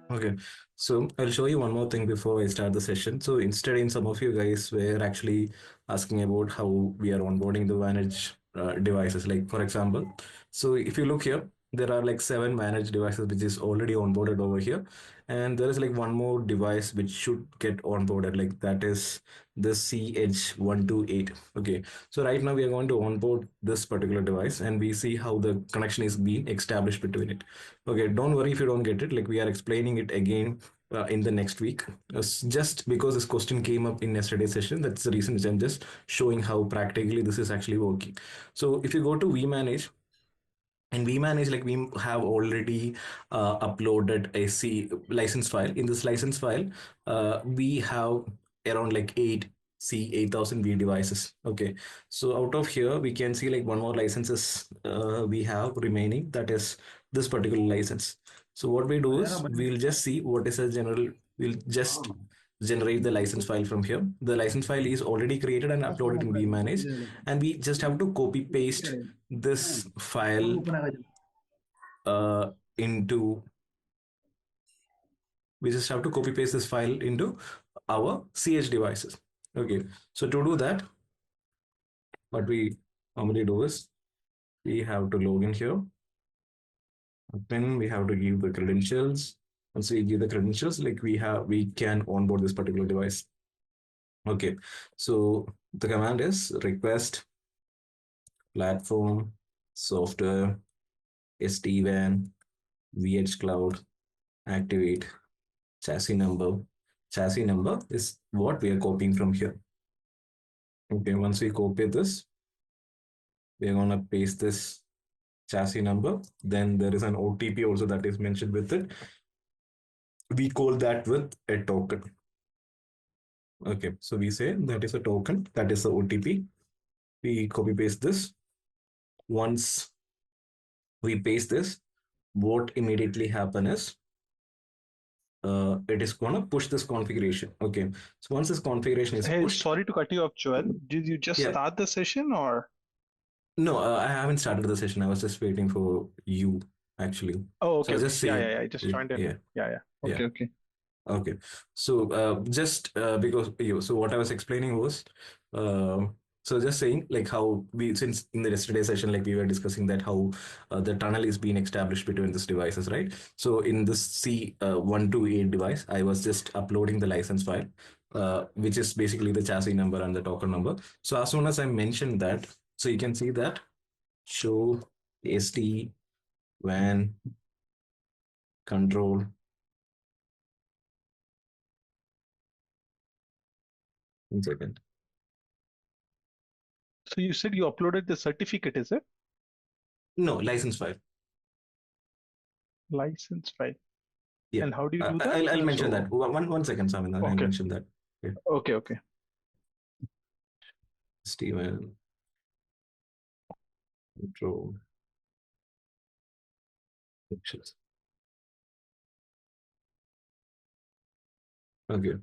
Okay, so I'll show you one more thing before I start the session. So instead, in some of you guys were actually asking about how we are onboarding the manage devices. Like for example, so if you look here, there are like 7 managed devices which is already onboarded over here, and there is like one more device which should get onboarded. Like that is the CH128. Okay, so right now we are going to onboard this particular device, and we see how the connection is being established between it. Okay, don't worry if you don't get it. Like we are explaining it again in the next week. Just because this question came up in yesterday's session, that's the reason which I'm just showing how practically this is actually working. So if you go to vManage, and vManage, like we have already uploaded a C license file. In this license file, we have around like 8000 V devices. Okay, so out of here we can see like one more licenses we have remaining, that is this particular license. So what we do is we'll just see what is a general, we'll just generate the license file from here. The license file is already created and uploaded in vManage, and we just have to copy paste this file into, we just have to copy paste this file into our ch devices. Okay, so to do that, what we normally do is we have to log in here, then we have to give the credentials. Once we give the credentials, like we can onboard this particular device. Okay, so the command is request platform software SD-WAN VH cloud activate chassis number. Chassis number is what we are copying from here. Okay, once we copy this, we're gonna paste this chassis number. Then there is an OTP also that is mentioned with it. We call that with a token. Okay, so we say that is a token, that is the OTP. We copy paste this. Once we paste this, what immediately happen is it is gonna push this configuration. Okay, so once this configuration is Hey, pushed, sorry to cut you off, Joel. Did you just yeah, start the session or? no, I haven't started the session. I was just waiting for you actually. Oh, So I okay, was okay. just Yeah, yeah, saying, yeah. I just yeah, joined in. yeah, Yeah, yeah. yeah. Okay, okay. Okay. So just because you, so what I was explaining was, uh, so just saying like how we, since in the yesterday session, like we were discussing that how the tunnel is being established between these devices, right? So in this C128 device, I was just uploading the license file, which is basically the chassis number and the token number. So as soon as I mentioned that, so you can see that show SD-WAN control. 1 second. So you said you uploaded the certificate, is it? No, license file. License file. Yeah, And how do you do that? I'll mention that. So, One second, Samin. I'll okay, mention that. Okay. okay, okay. Steven control pictures. Okay.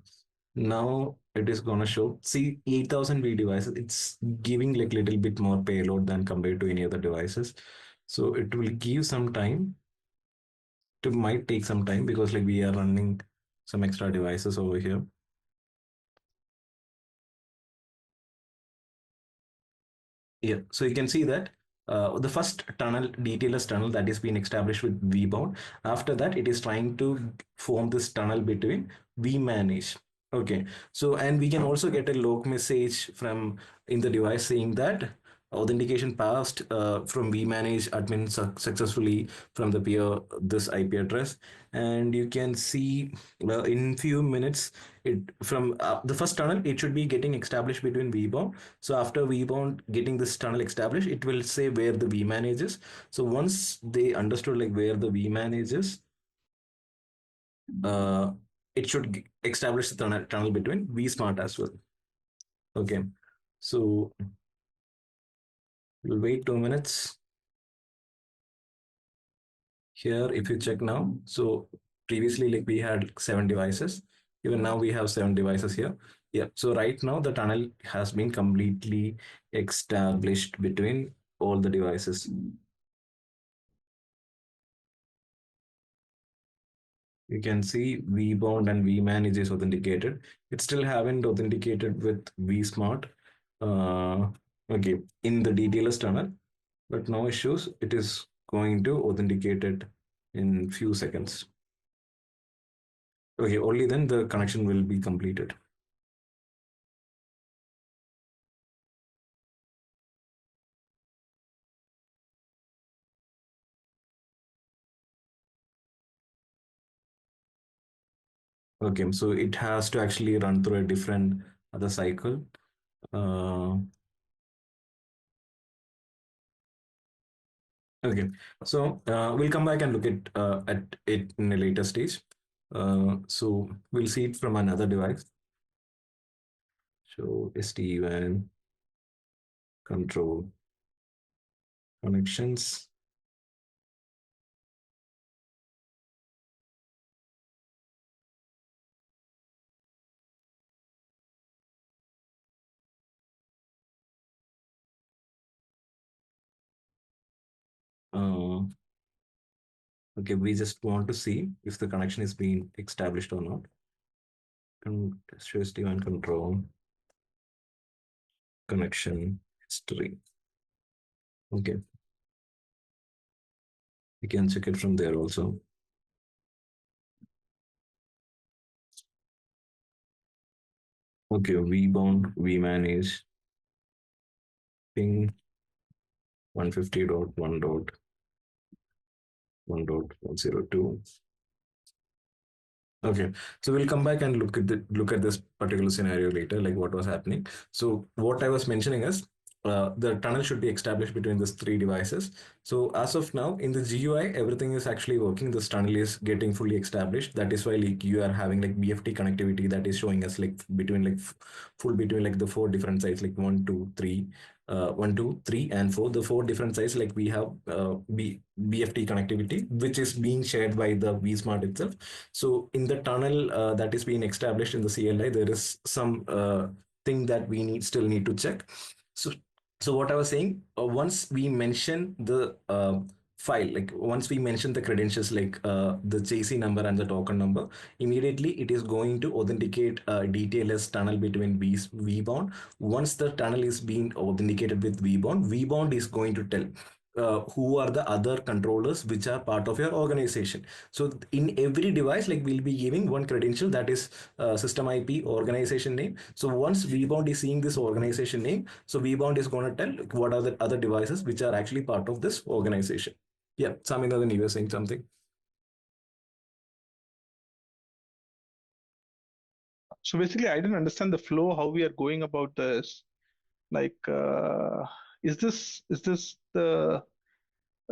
Now it is gonna show. See, 8000 V devices. It's giving like little bit more payload than compared to any other devices. So it will give some time. It might take some time because like we are running some extra devices over here. Yeah, so you can see that the first tunnel, DTLS tunnel that is being established with vBond. After that, it is trying to form this tunnel between vManage. Okay, so and we can also get a log message from in the device saying that authentication passed from vManage admin successfully from the peer this IP address, and you can see in few minutes it from the first tunnel it should be getting established between vBond. So after vBond getting this tunnel established, it will say where the vManage is. So once they understood like where the vManage is, uh, it should establish the tunnel between vSmart as well. Okay, so we'll wait 2 minutes. Here, if you check now, so previously like we had 7 devices. Even now we have 7 devices here. Yeah, so right now the tunnel has been completely established between all the devices. You can see vBond and vManage is authenticated. It still haven't authenticated with vSmart. Okay, in the DTLS tunnel, but no issues. It is going to authenticate it in few seconds. Okay, only then the connection will be completed. Okay, so it has to actually run through a different other cycle. Okay, so we'll come back and look at it in a later stage. So we'll see it from another device. So SD-WAN control connections. Uh, okay, we just want to see if the connection is being established or not. And SD-WAN control connection history. Okay, you can check it from there also. Okay, vBond, vManage, ping 150.1.1.102. Okay, so we'll come back and look at this particular scenario later, like what was happening. So what I was mentioning is the tunnel should be established between these three devices. So as of now, in the GUI, everything is actually working. This tunnel is getting fully established. That is why like you are having like BFT connectivity that is showing us like between like full between like the four different sites, like 1, 2, 3. 1, 2, 3, and 4. The four different sites, like we have BFT connectivity, which is being shared by the vSmart itself. So in the tunnel that is being established in the CLI, there is some thing that we still need to check. So what I was saying, once we mention the file, like once we mention the credentials, like the JC number and the token number, immediately it is going to authenticate DTLS tunnel between vBond. Once the tunnel is being authenticated with vBond, vBond is going to tell who are the other controllers which are part of your organization. So in every device, like we'll be giving one credential, that is system IP organization name. So once vBond is seeing this organization name, so vBond is going to tell like, what are the other devices which are actually part of this organization. Yeah, Saminathan, you were saying something. So basically, I didn't understand the flow, how we are going about this. Like, is this the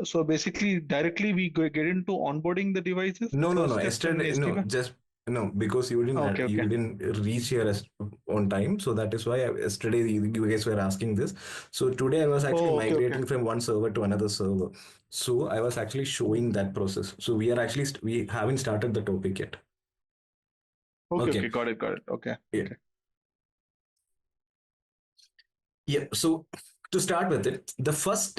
so basically directly we get into onboarding the devices, the No. first step in Yesterday, no, SD-WAN? just no, because Okay, you okay. didn't reach here on time. So that is why yesterday you guys were asking this. So today I was actually Oh, okay, okay. migrating from one server to another server. So I was actually showing Mhm. that process. So we are actually we haven't started the topic yet. Okay, Okay. okay, got it, got it. Okay, Yeah. okay. Yeah. So to start with it, the first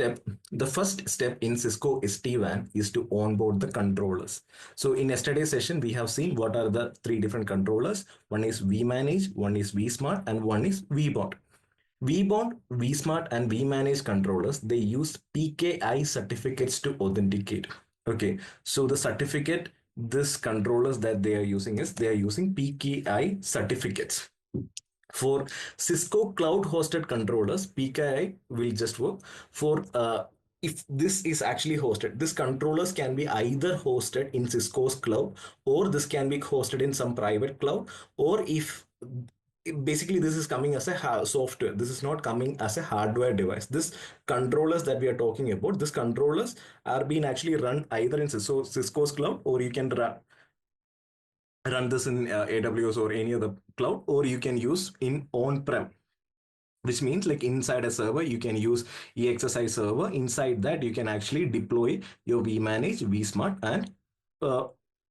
step in Cisco SD-WAN is to onboard the controllers. So in yesterday's session, we have seen what are the three different controllers. One is vManage, one is vSmart, and one is vBond. vBond, vSmart, and vManage controllers, they use PKI certificates to authenticate. Okay, so the certificate, this controllers that they are using is they are using PKI certificates. For Cisco cloud hosted controllers, PKI will just work for if this is actually hosted. This controllers can be either hosted in Cisco's cloud, or this can be hosted in some private cloud, or if basically this is coming as a software, this is not coming as a hardware device. This controllers that we are talking about, this controllers are being actually run either in Cisco's cloud, or you can run this in AWS or any other cloud, or you can use in on-prem, which means like inside a server you can use EXSI server. Inside that you can actually deploy your vManage, vSmart, and uh,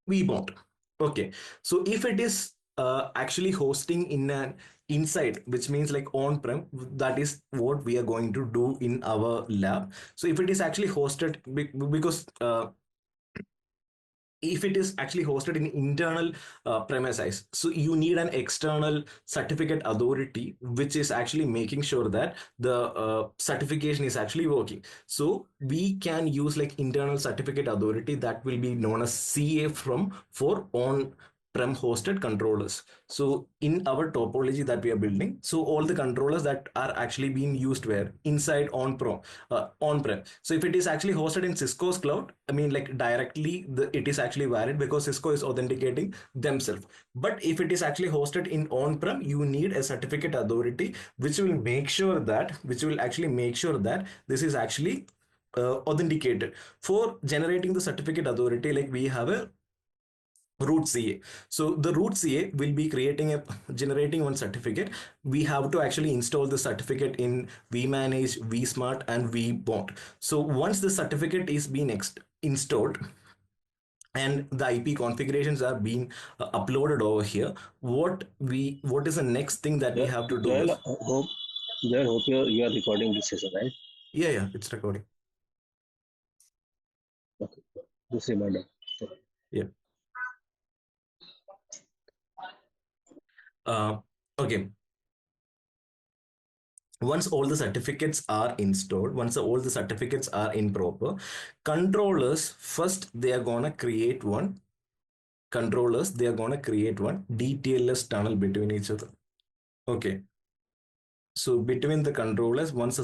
vBond. Okay, so if it is actually hosting in an inside, which means like on-prem, that is what we are going to do in our lab. So if it is actually hosted because if it is actually hosted in internal premises, so you need an external certificate authority which is actually making sure that the certification is actually working. So we can use like internal certificate authority that will be known as CA from for on-prem hosted controllers. So in our topology that we are building, so all the controllers that are actually being used where inside on-prem. So if it is actually hosted in Cisco's cloud, I mean like directly it is actually valid because Cisco is authenticating themselves. But if it is actually hosted in on-prem, you need a certificate authority which will actually make sure that this is actually authenticated. For generating the certificate authority, like we have a root CA. So the root CA will be generating one certificate. We have to actually install the certificate in vManage, vSmart, and vBond. So once the certificate is being installed and the IP configurations are being uploaded over here, what is the next thing that we have to do Joel, is, hope you are recording this session, right? yeah, it's recording. Okay. Just reminder. Yeah. Okay. Once all the certificates are installed, once all the certificates are in proper, controllers first they are gonna create one DTLS tunnel between each other. Okay. So between the controllers, once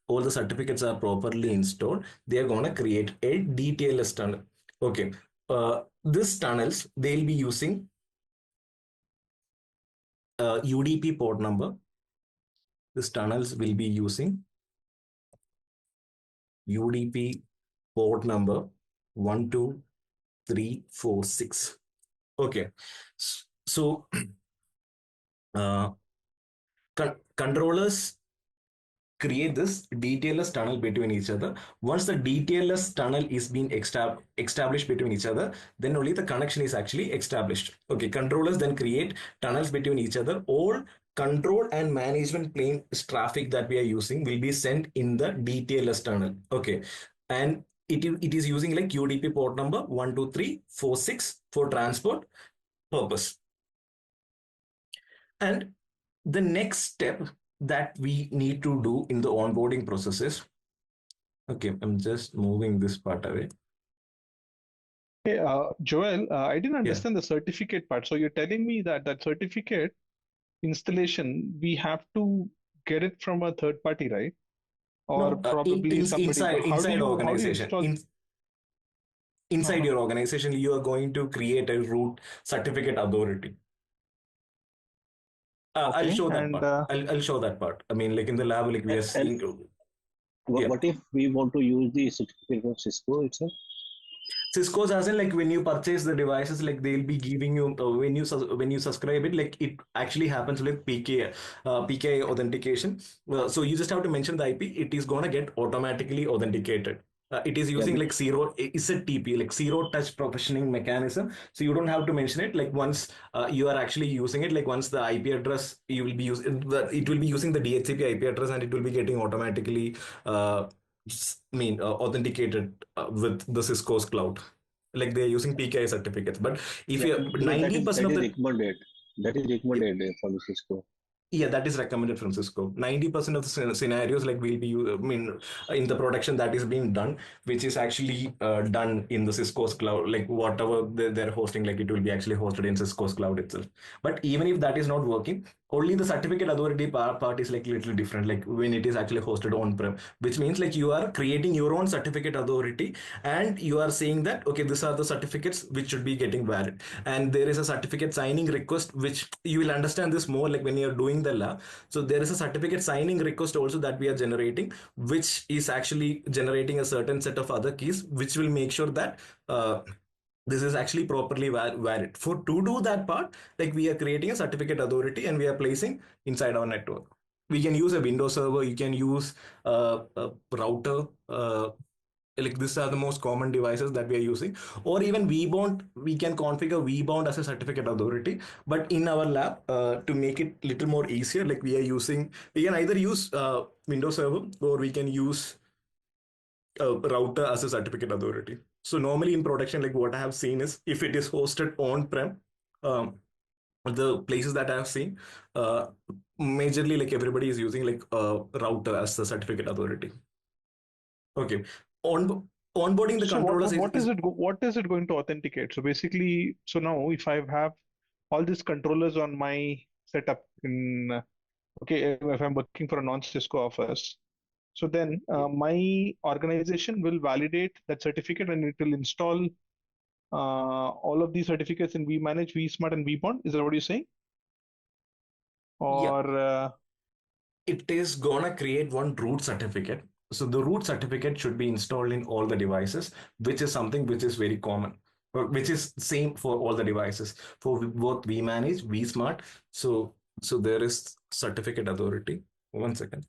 all the certificates are properly installed, they are gonna create a DTLS tunnel. Okay. These tunnels, they'll be using UDP port number. These tunnels will be using UDP port number 12346. Okay. So uh, controllers create this DTLS tunnel between each other. Once the DTLS tunnel is being established between each other, then only the connection is actually established. Okay, controllers then create tunnels between each other. All control and management plane traffic that we are using will be sent in the DTLS tunnel. Okay, and it is using like UDP port number 12346 for transport purpose. And the next step that we need to do in the onboarding process is, okay, I'm just moving this part away. Hey, Joel, I didn't Yeah. understand the certificate part. So you're telling me that that certificate installation, we have to get it from a third party, right? Or No, probably somebody. inside How do you organization, install? inside Uh-huh. your organization, you are going to create a root certificate authority. I'll Okay, show that and part. I'll show that part. I mean, like in the lab, like we are And seeing. Yeah. what if we want to use the certificate from Cisco itself? Cisco's as in like when you purchase the devices, like they'll be giving you when you subscribe it, like it actually happens with PKI authentication. So you just have to mention the IP. It is gonna get automatically authenticated. It is Yeah, using like zero. It's a TP, like zero touch provisioning mechanism. So you don't have to mention it. Like once you are actually using it, like once the IP address you will be using, it will be using the DHCP IP address, and it will be getting automatically uh, authenticated with the Cisco's cloud. Like they're using PKI certificates. But if yeah, you because 90% that of is the recommended. That is recommended from Cisco. yeah, that is recommended from Cisco. 90% of the scenarios like will be, in the production that is being done, which is actually done in the Cisco's cloud, like whatever they're hosting, like it will be actually hosted in Cisco's cloud itself. But even if that is not working, only the certificate authority part is like little different, like when it is actually hosted on-prem, which means like you are creating your own certificate authority and you are saying that, okay, these are the certificates which should be getting valid. And there is a certificate signing request, which you will understand this more like when you're doing the lab. So there is a certificate signing request also that we are generating, which is actually generating a certain set of other keys, which will make sure that this is actually properly valid. For to do that part, like we are creating a certificate authority and we are placing inside our network. We can use a Windows server. You can use a router. Like these are the most common devices that we are using, or even vBond. We can configure vBond as a certificate authority. But in our lab, to make it little more easier, like we can either use Windows server or we can use a router as a certificate authority. So normally in production, like what I have seen is if it is hosted on-prem, the places that I have seen, majorly like everybody is using like a router as the certificate authority. Okay. On onboarding the So controllers is what is it going to authenticate? So basically, so now if I have all these controllers on my setup in okay, if I'm working for a non-Cisco office, so then my organization will validate that certificate and it will install all of these certificates in vManage, vSmart, and vBond. Is that what you're saying? yeah, Or it is gonna create one root certificate. So the root certificate should be installed in all the devices, which is something which is very common, which is same for all the devices for both vManage, vSmart. So there is certificate authority. One second.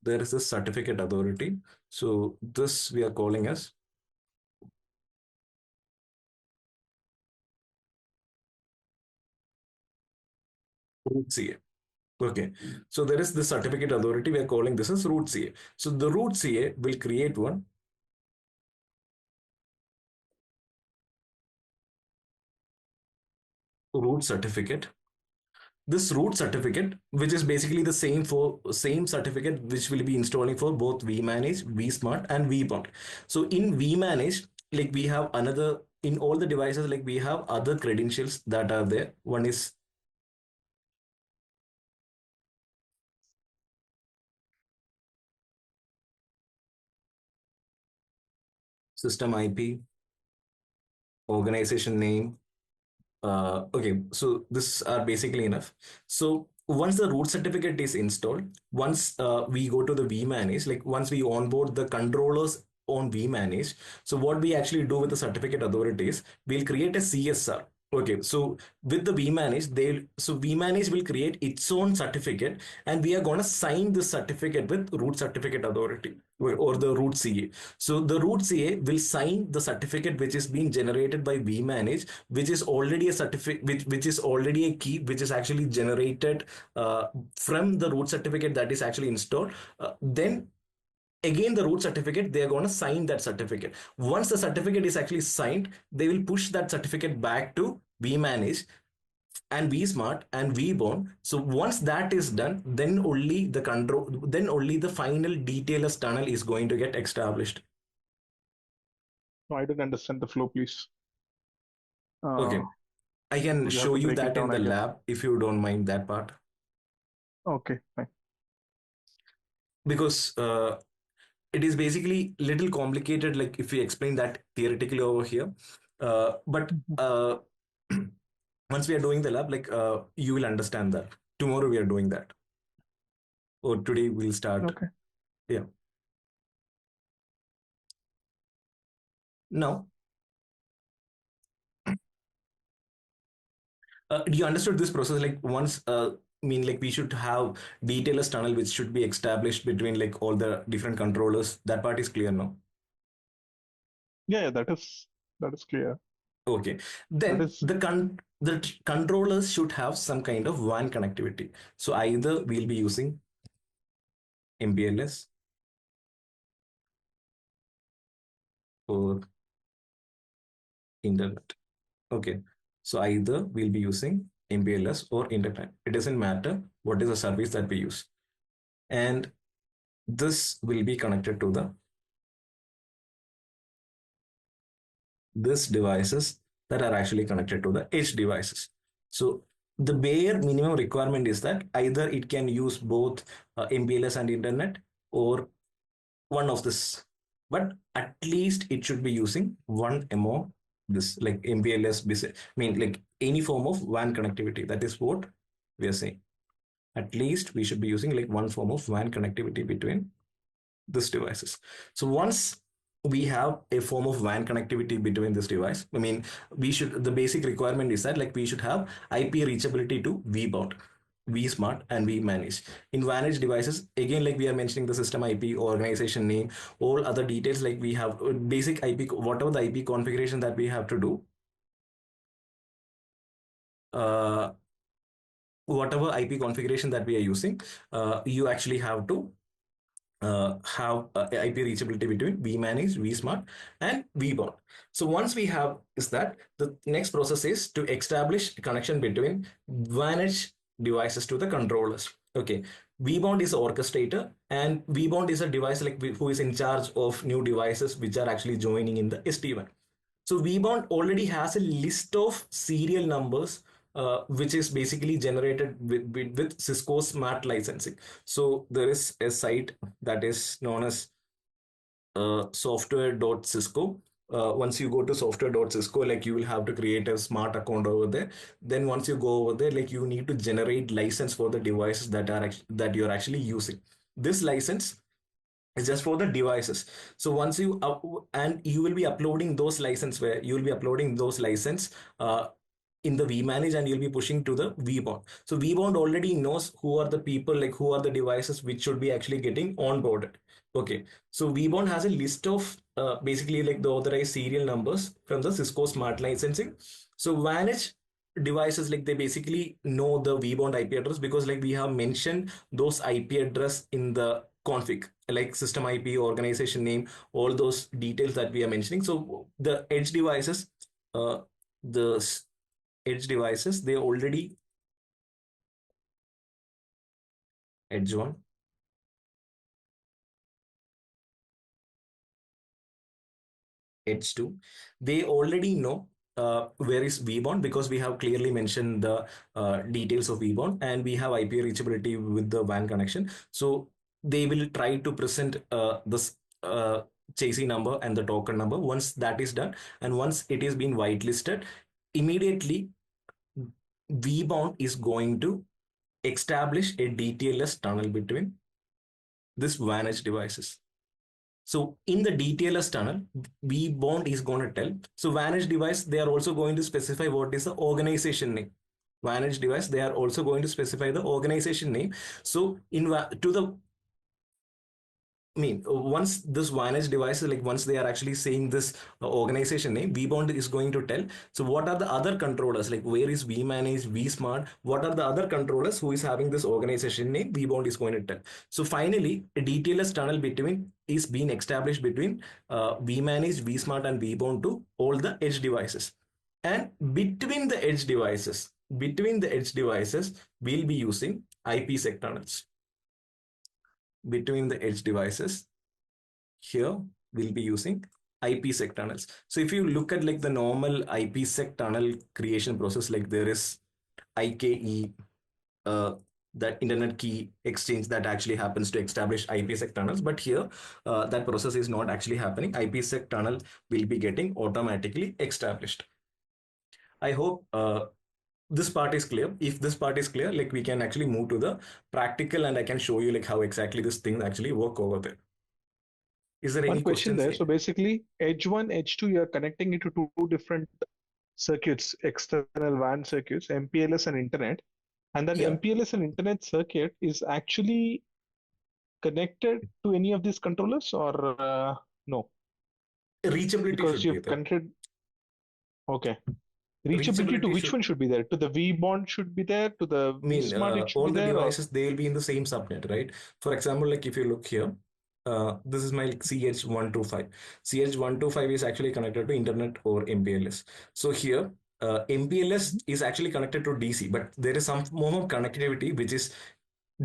There is a certificate authority. So this we are calling as root CA. Okay, so there is the certificate authority. We are calling this as root CA. So the root CA will create one root certificate. This root certificate, which is basically the same certificate which will be installing for both vManage, vSmart, and vBond. So in vManage, like we have another in all the devices, like we have other credentials that are there. One is system IP, organization name. Okay, so this are basically enough. So once the root certificate is installed, once we go to the vManage, like once we onboard the controllers on vManage, so what we actually do with the certificate authorities, we'll create a CSR. Okay, so with the vManage, vManage will create its own certificate, and we are gonna sign this certificate with root certificate authority or the root CA. So the root CA will sign the certificate which is being generated by vManage, which is already a certificate, which is already a key, which is actually generated from the root certificate that is actually installed. Then again the root certificate, they are going to sign that certificate. Once the certificate is actually signed, they will push that certificate back to vManage and vSmart and vBond. So once that is done, then only the final detailers tunnel is going to get established. no, I don't understand the flow, please. Okay, Uh, I can would you have show to you break it that in down, the I guess? lab if you don't mind that part, Okay, fine. because it is basically little complicated. Like if we explain that theoretically over here, but Mhm. once we are doing the lab, like you will understand that. Tomorrow we are doing that, or today we'll start. Okay. Yeah. Now, do you understood this process? Like once, mean like we should have detailers tunnel which should be established between like all the different controllers. That part is clear now. Yeah, yeah, that is clear. Okay. That Then is the controllers should have some kind of WAN connectivity. So either we'll be using MPLS or internet. Okay. So either we'll be using MPLS or internet. It doesn't matter what is the service that we use. And this will be connected to the this devices that are actually connected to the edge devices. So the bare minimum requirement is that either it can use both MPLS and internet or one of this, but at least it should be using one among this, like MPLS, I mean, like any form of WAN connectivity. That is what we are saying. At least we should be using like one form of WAN connectivity between these devices. So once we have a form of WAN connectivity between this device, I mean, the basic requirement is that like we should have IP reachability to vBond, vSmart, and vManage. In managed devices, again, like we are mentioning the system IP, organization name, all other details, like we have basic IP, whatever the IP configuration that we have to do, uh, whatever IP configuration that we are using, you actually have to have IP reachability between vManage, vSmart, and vBond. So once we have is that, the next process is to establish connection between vManage devices to the controllers. Okay, vBond is an orchestrator, and vBond is a device like who is in charge of new devices which are actually joining in the SD-WAN. So vBond already has a list of serial numbers, which is basically generated with Cisco Smart licensing. So there is a site that is known as software.cisco. Once you go to software.cisco, like you will have to create a smart account over there. Then once you go over there, like you need to generate license for the devices that you're actually using. This license is just for the devices. So once you and you will be uploading those license, where you will be uploading those license in the vManage, and you'll be pushing to the vBond. So vBond already knows who are the people, like who are the devices which should be actually getting onboarded. Okay, so vBond has a list of basically like the authorized serial numbers from the Cisco Smart Licensing. So vManage devices, like they basically know the vBond IP address, because like we have mentioned those IP address in the config, like system IP, organization name, all those details that we are mentioning. So the edge devices, the edge devices, they already edge one, edge two, they already know where is vBond, because we have clearly mentioned the details of vBond, and we have IP reachability with the WAN connection. So they will try to present this chassis number and the token number. Once that is done, and once it is been whitelisted, immediately vBond is going to establish a DTLS tunnel between this vManage devices. So in the DTLS tunnel, vBond is going to tell. So vManage device, they are also going to specify what is the organization name. vManage device, they are also going to specify the organization name. So to the once this vManage device, like once they are actually saying this organization name, vBond is going to tell. So what are the other controllers? Like where is vManage, vSmart? What are the other controllers who is having this organization name? vBond is going to tell. So finally, a DTLS tunnel between is being established between vManage, vSmart, and vBond to all the edge devices. And between the edge devices, we'll be using IPsec tunnels. Between the edge devices, here we'll be using IPsec tunnels. So if you look at like the normal IPsec tunnel creation process, like there is IKE, that internet key exchange that actually happens to establish IPsec tunnels. But here, that process is not actually happening. IPsec tunnel will be getting automatically established. I hope this part is clear. If this part is clear, like we can actually move to the practical, and I can show you like how exactly this thing actually work over there. Is there One any question questions there. here? So basically, edge one, edge two, you're connecting it to two different circuits, external WAN circuits, MPLS and internet. And that Yeah, MPLS and internet circuit is actually connected to any of these controllers, or no? reachability Because should be you've there. connected, okay. Reachability to Reachability which should, one should be there? To the vBond should be there, to the vSmart it should all be the there, or devices, they will be in the same subnet, right? For example, like if you look here, this is my CH125. CH125 is actually connected to internet or MPLS. So here, MPLS is actually connected to DC, but there is some form of connectivity which is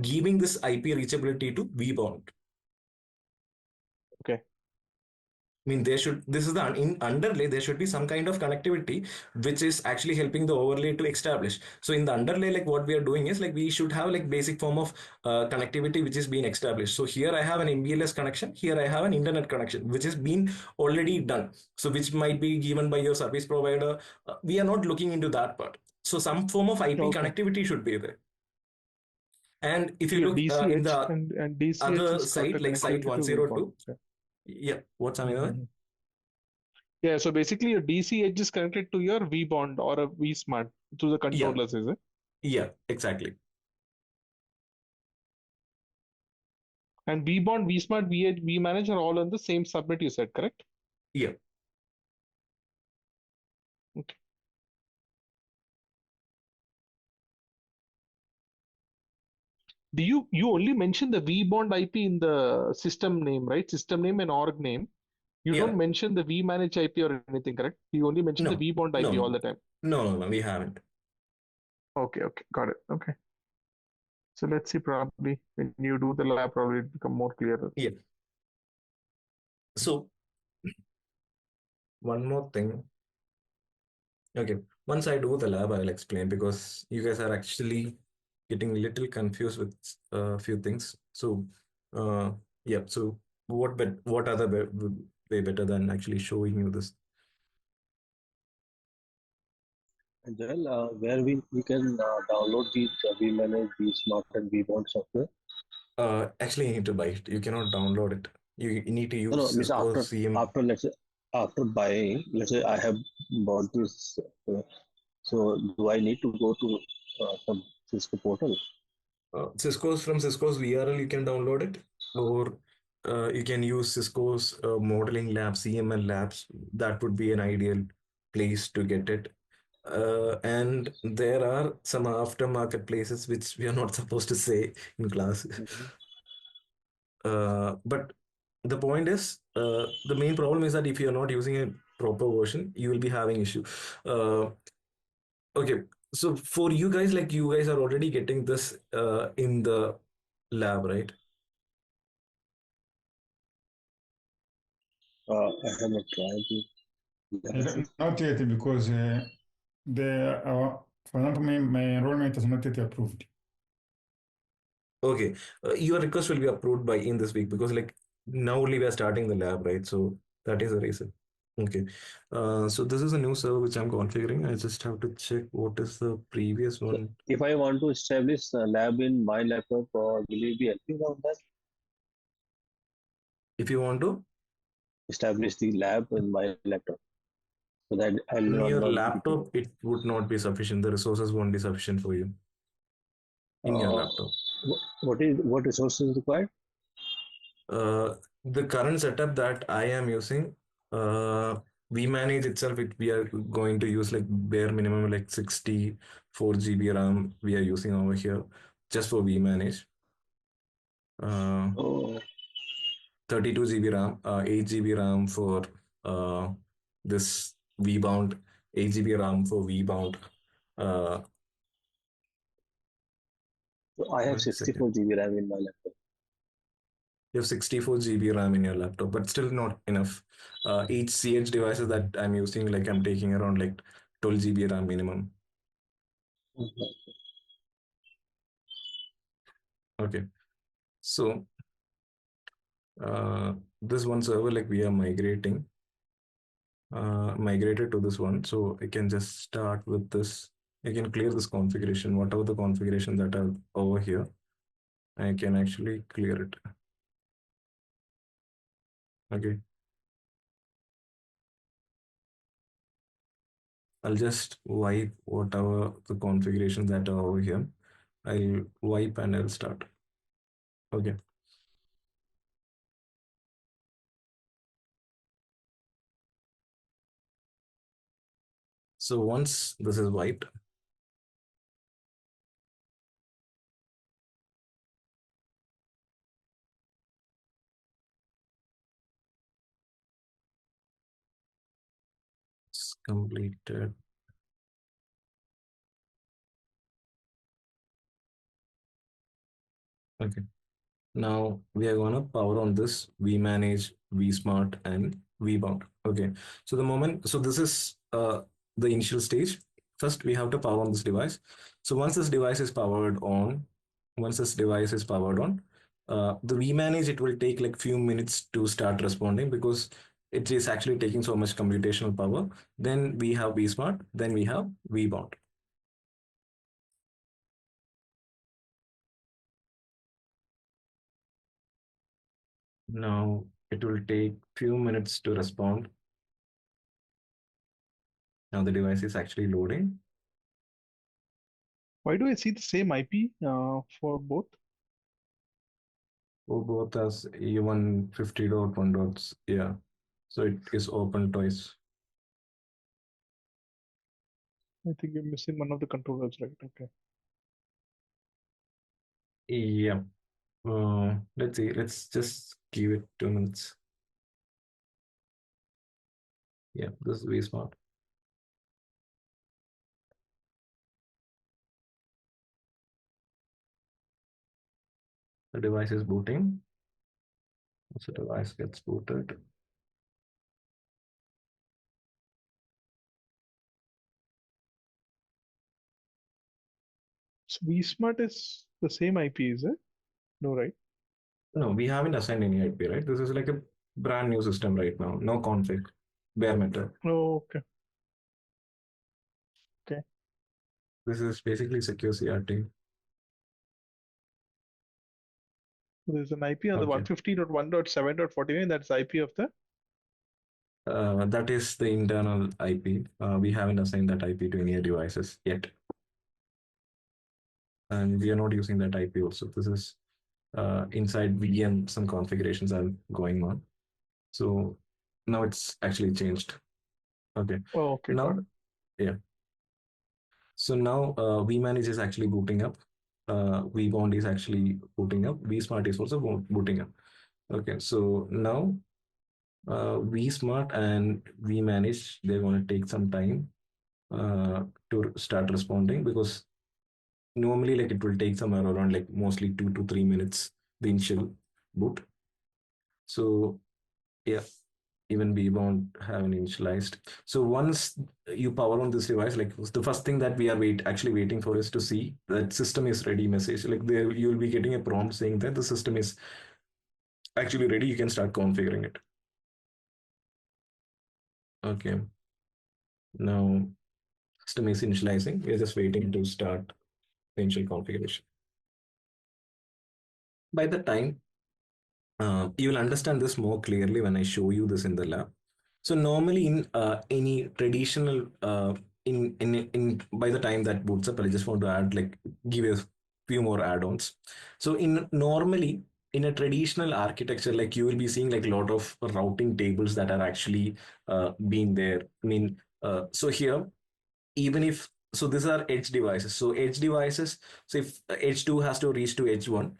giving this IP reachability to vBond. okay. There should, this is the in underlay, there should be some kind of connectivity which is actually helping the overlay to establish. So in the underlay, like what we are doing is like we should have like basic form of connectivity which is being established. So here I have an MPLS connection, here I have an internet connection which is been already done. So which might be given by your service provider. We are not looking into that part. So some form of IP Okay. connectivity should be there. And if So you your look in DCH the and DCH other is got site, a like site connectivity to vBond. 102, Okay. yeah, what's I mean? Mhm. Yeah, so basically your DC edge is connected to your vBond or a vSmart to the Yeah, controllers, is it? yeah, exactly. And vBond, vSmart, vManage are all on the same subnet, you said, correct? Yeah. Okay. you only mention the vBond IP in the system name, right? System name and org name. You Yeah. don't mention the vManage IP or anything, correct? You only mention the No. vBond IP No. all the time. No. We haven't. Okay, got it. Okay. So let's see, probably when you do the lab, probably it become more clearer. Yeah. So one more thing. Okay. Once I do the lab, I'll explain because you guys are actually getting a little confused with a few things. So, uh, yeah. So what other way better than actually showing you this? And then where we can download the vManage, vSmart, and vBond software. Actually, you need to buy it. You cannot download it. You need to No, use no, means Cisco CM. after let's say after buying, let's say I have bought this. So do I need to go to some Cisco portal? Cisco's VRL, you can download it, or you can use Cisco's modeling lab, CML labs. That would be an ideal place to get it. And there are some aftermarket places which we are not supposed to say in class. Mhm. But the point is, the main problem is that if you're not using a proper version, you will be having issue. Uh, okay, so for you guys, like you guys are already getting this in the lab, right? I have not tried it. Not yet, because for example, my enrollment is not yet approved. Okay, your request will be approved by in this week because like now only we are starting the lab, right? So that is the reason. Okay, so this is a new server which I'm configuring. I just have to check what is the previous So one. if I want to establish a lab in my laptop, will you be helping on that? If you want to, Establish the lab in my laptop so that I'll in your not be. laptop, it would not be sufficient. The resources won't be sufficient for you in your Uh, laptop. what resources required? The current setup that I am using, vManage itself, we are going to use like bare minimum like 64 GB RAM we are using over here just for vManage. Uh, Oh, 32 GB RAM, 8 GB RAM for uh, this vBound, 8 GB RAM for vBound. Uh, so I have 1 second. 64 GB RAM in my laptop. You have 64 GB RAM in your laptop, but still not enough. Each CH devices that I'm using, like I'm taking around like 12 GB RAM minimum. Mhm. Okay, so this one server, like we are migrated to this one. So I can just start with this. I can clear this configuration, whatever the configuration that are over here. I can actually clear it. Okay, I'll just wipe whatever the configurations that are over here. I'll wipe and I'll start. Okay. So once this is wiped, it's completed. Okay. Now we are gonna power on this vManage, vSmart, and vBond. Okay. So this is the initial stage. First, we have to power on this device. So once this device is powered on, the vManage, it will take like few minutes to start responding because it is actually taking so much computational power. Then we have vSmart, then we have vBond. Now it will take few minutes to respond. Now the device is actually loading. Why do I see the same IP for both? For both as E150.1 dots. Yeah. So it is open twice. I think you're missing one of the controllers, right? Okay. Yeah. Let's see. Let's just give it 2 minutes. Yeah, this is vSmart. The device is booting. Once the device gets booted, So vSmart is the same IP, is it? No, right? no, we haven't assigned any IP, right? This is like a brand new system right now. No config, bare metal. Oh, okay. Okay. This is basically secure CRT. So there's an IP on the Okay. 150.1.7.49. That's IP of the. That is the internal IP. We haven't assigned that IP to any devices yet. And we are not using that IP also. This is inside VM, some configurations are going on. So now it's actually changed. Okay. Oh, okay, got Now, it. yeah. So now vManage is actually booting up. vBond is actually booting up. vSmart is also booting up. Okay. So now vSmart and vManage, they're going to take some time to start responding, because normally like it will take somewhere around like mostly 2 to 3 minutes the initial boot. So yeah, even vBond have an initialized. So once you power on this device, like the first thing that we are actually waiting for is to see that system is ready message. Like there you'll be getting a prompt saying that the system is actually ready. You can start configuring it. Okay. Now system is initializing. We're just waiting to start the initial configuration. By the time you will understand this more clearly when I show you this in the lab. So normally in any traditional in by the time that boots up, I just want to add like give a few more add-ons. So in normally in a traditional architecture, like you will be seeing like a lot of routing tables that are actually being there. I mean, so here even if so these are edge devices, so edge devices, so if edge 2 has to reach to edge 1,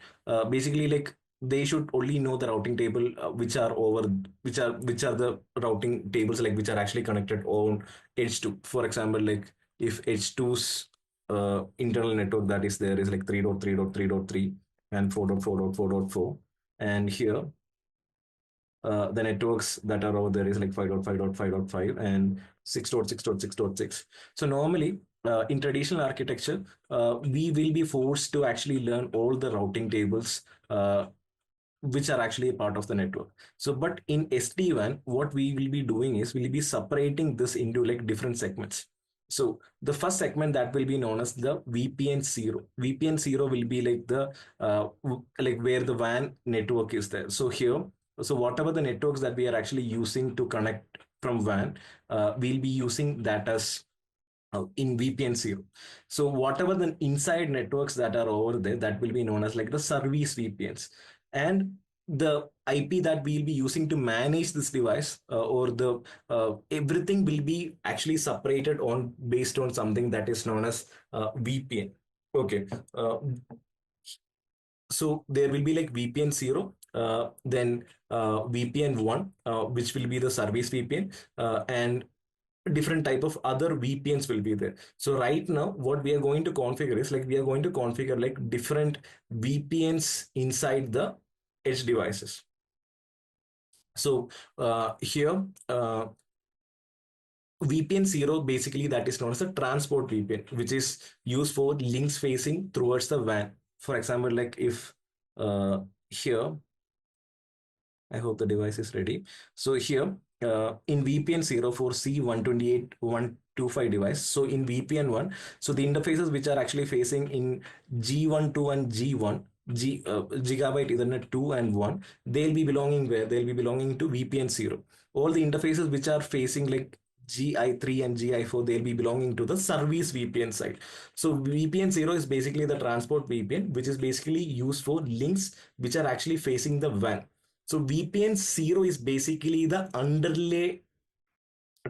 basically like they should only know the routing table which are over which are the routing tables like which are actually connected on edge 2. For example, like if edge 2's internal network that is there is like 3.3.3.3 and 4.4.4.4, and here the networks that are over there is like 5.5.5.5 and 6.6.6.6. So normally in traditional architecture, we will be forced to actually learn all the routing tables which are actually a part of the network. So, but in SD-WAN, what we will be doing is we'll be separating this into like different segments. So the first segment that will be known as the VPN 0. VPN 0 will be like the like where the WAN network is there. So here, so whatever the networks that we are actually using to connect from WAN, we'll be using that as in VPN 0. So whatever the inside networks that are over there, that will be known as like the service VPNs. And the IP that we'll be using to manage this device or the everything will be actually separated on based on something that is known as VPN. Okay. So there will be like VPN 0, then VPN 1, which will be the service VPN, and different type of other VPNs will be there. So right now, what we are going to configure is like we are going to configure like different VPNs inside the edge devices. So here, VPN 0 basically that is known as a transport VPN, which is used for links facing towards the WAN. For example, like if here, I hope the device is ready. So here in VPN 0 for C128.125 device. So in VPN 1, so the interfaces which are actually facing in G1, 2 and G1, Gigabyte Ethernet 2 and 1, they'll be belonging where? They'll be belonging to VPN 0. All the interfaces which are facing like GI3 and GI4, they'll be belonging to the service VPN side. So VPN 0 is basically the transport VPN, which is basically used for links which are actually facing the WAN. So VPN 0 is basically the underlay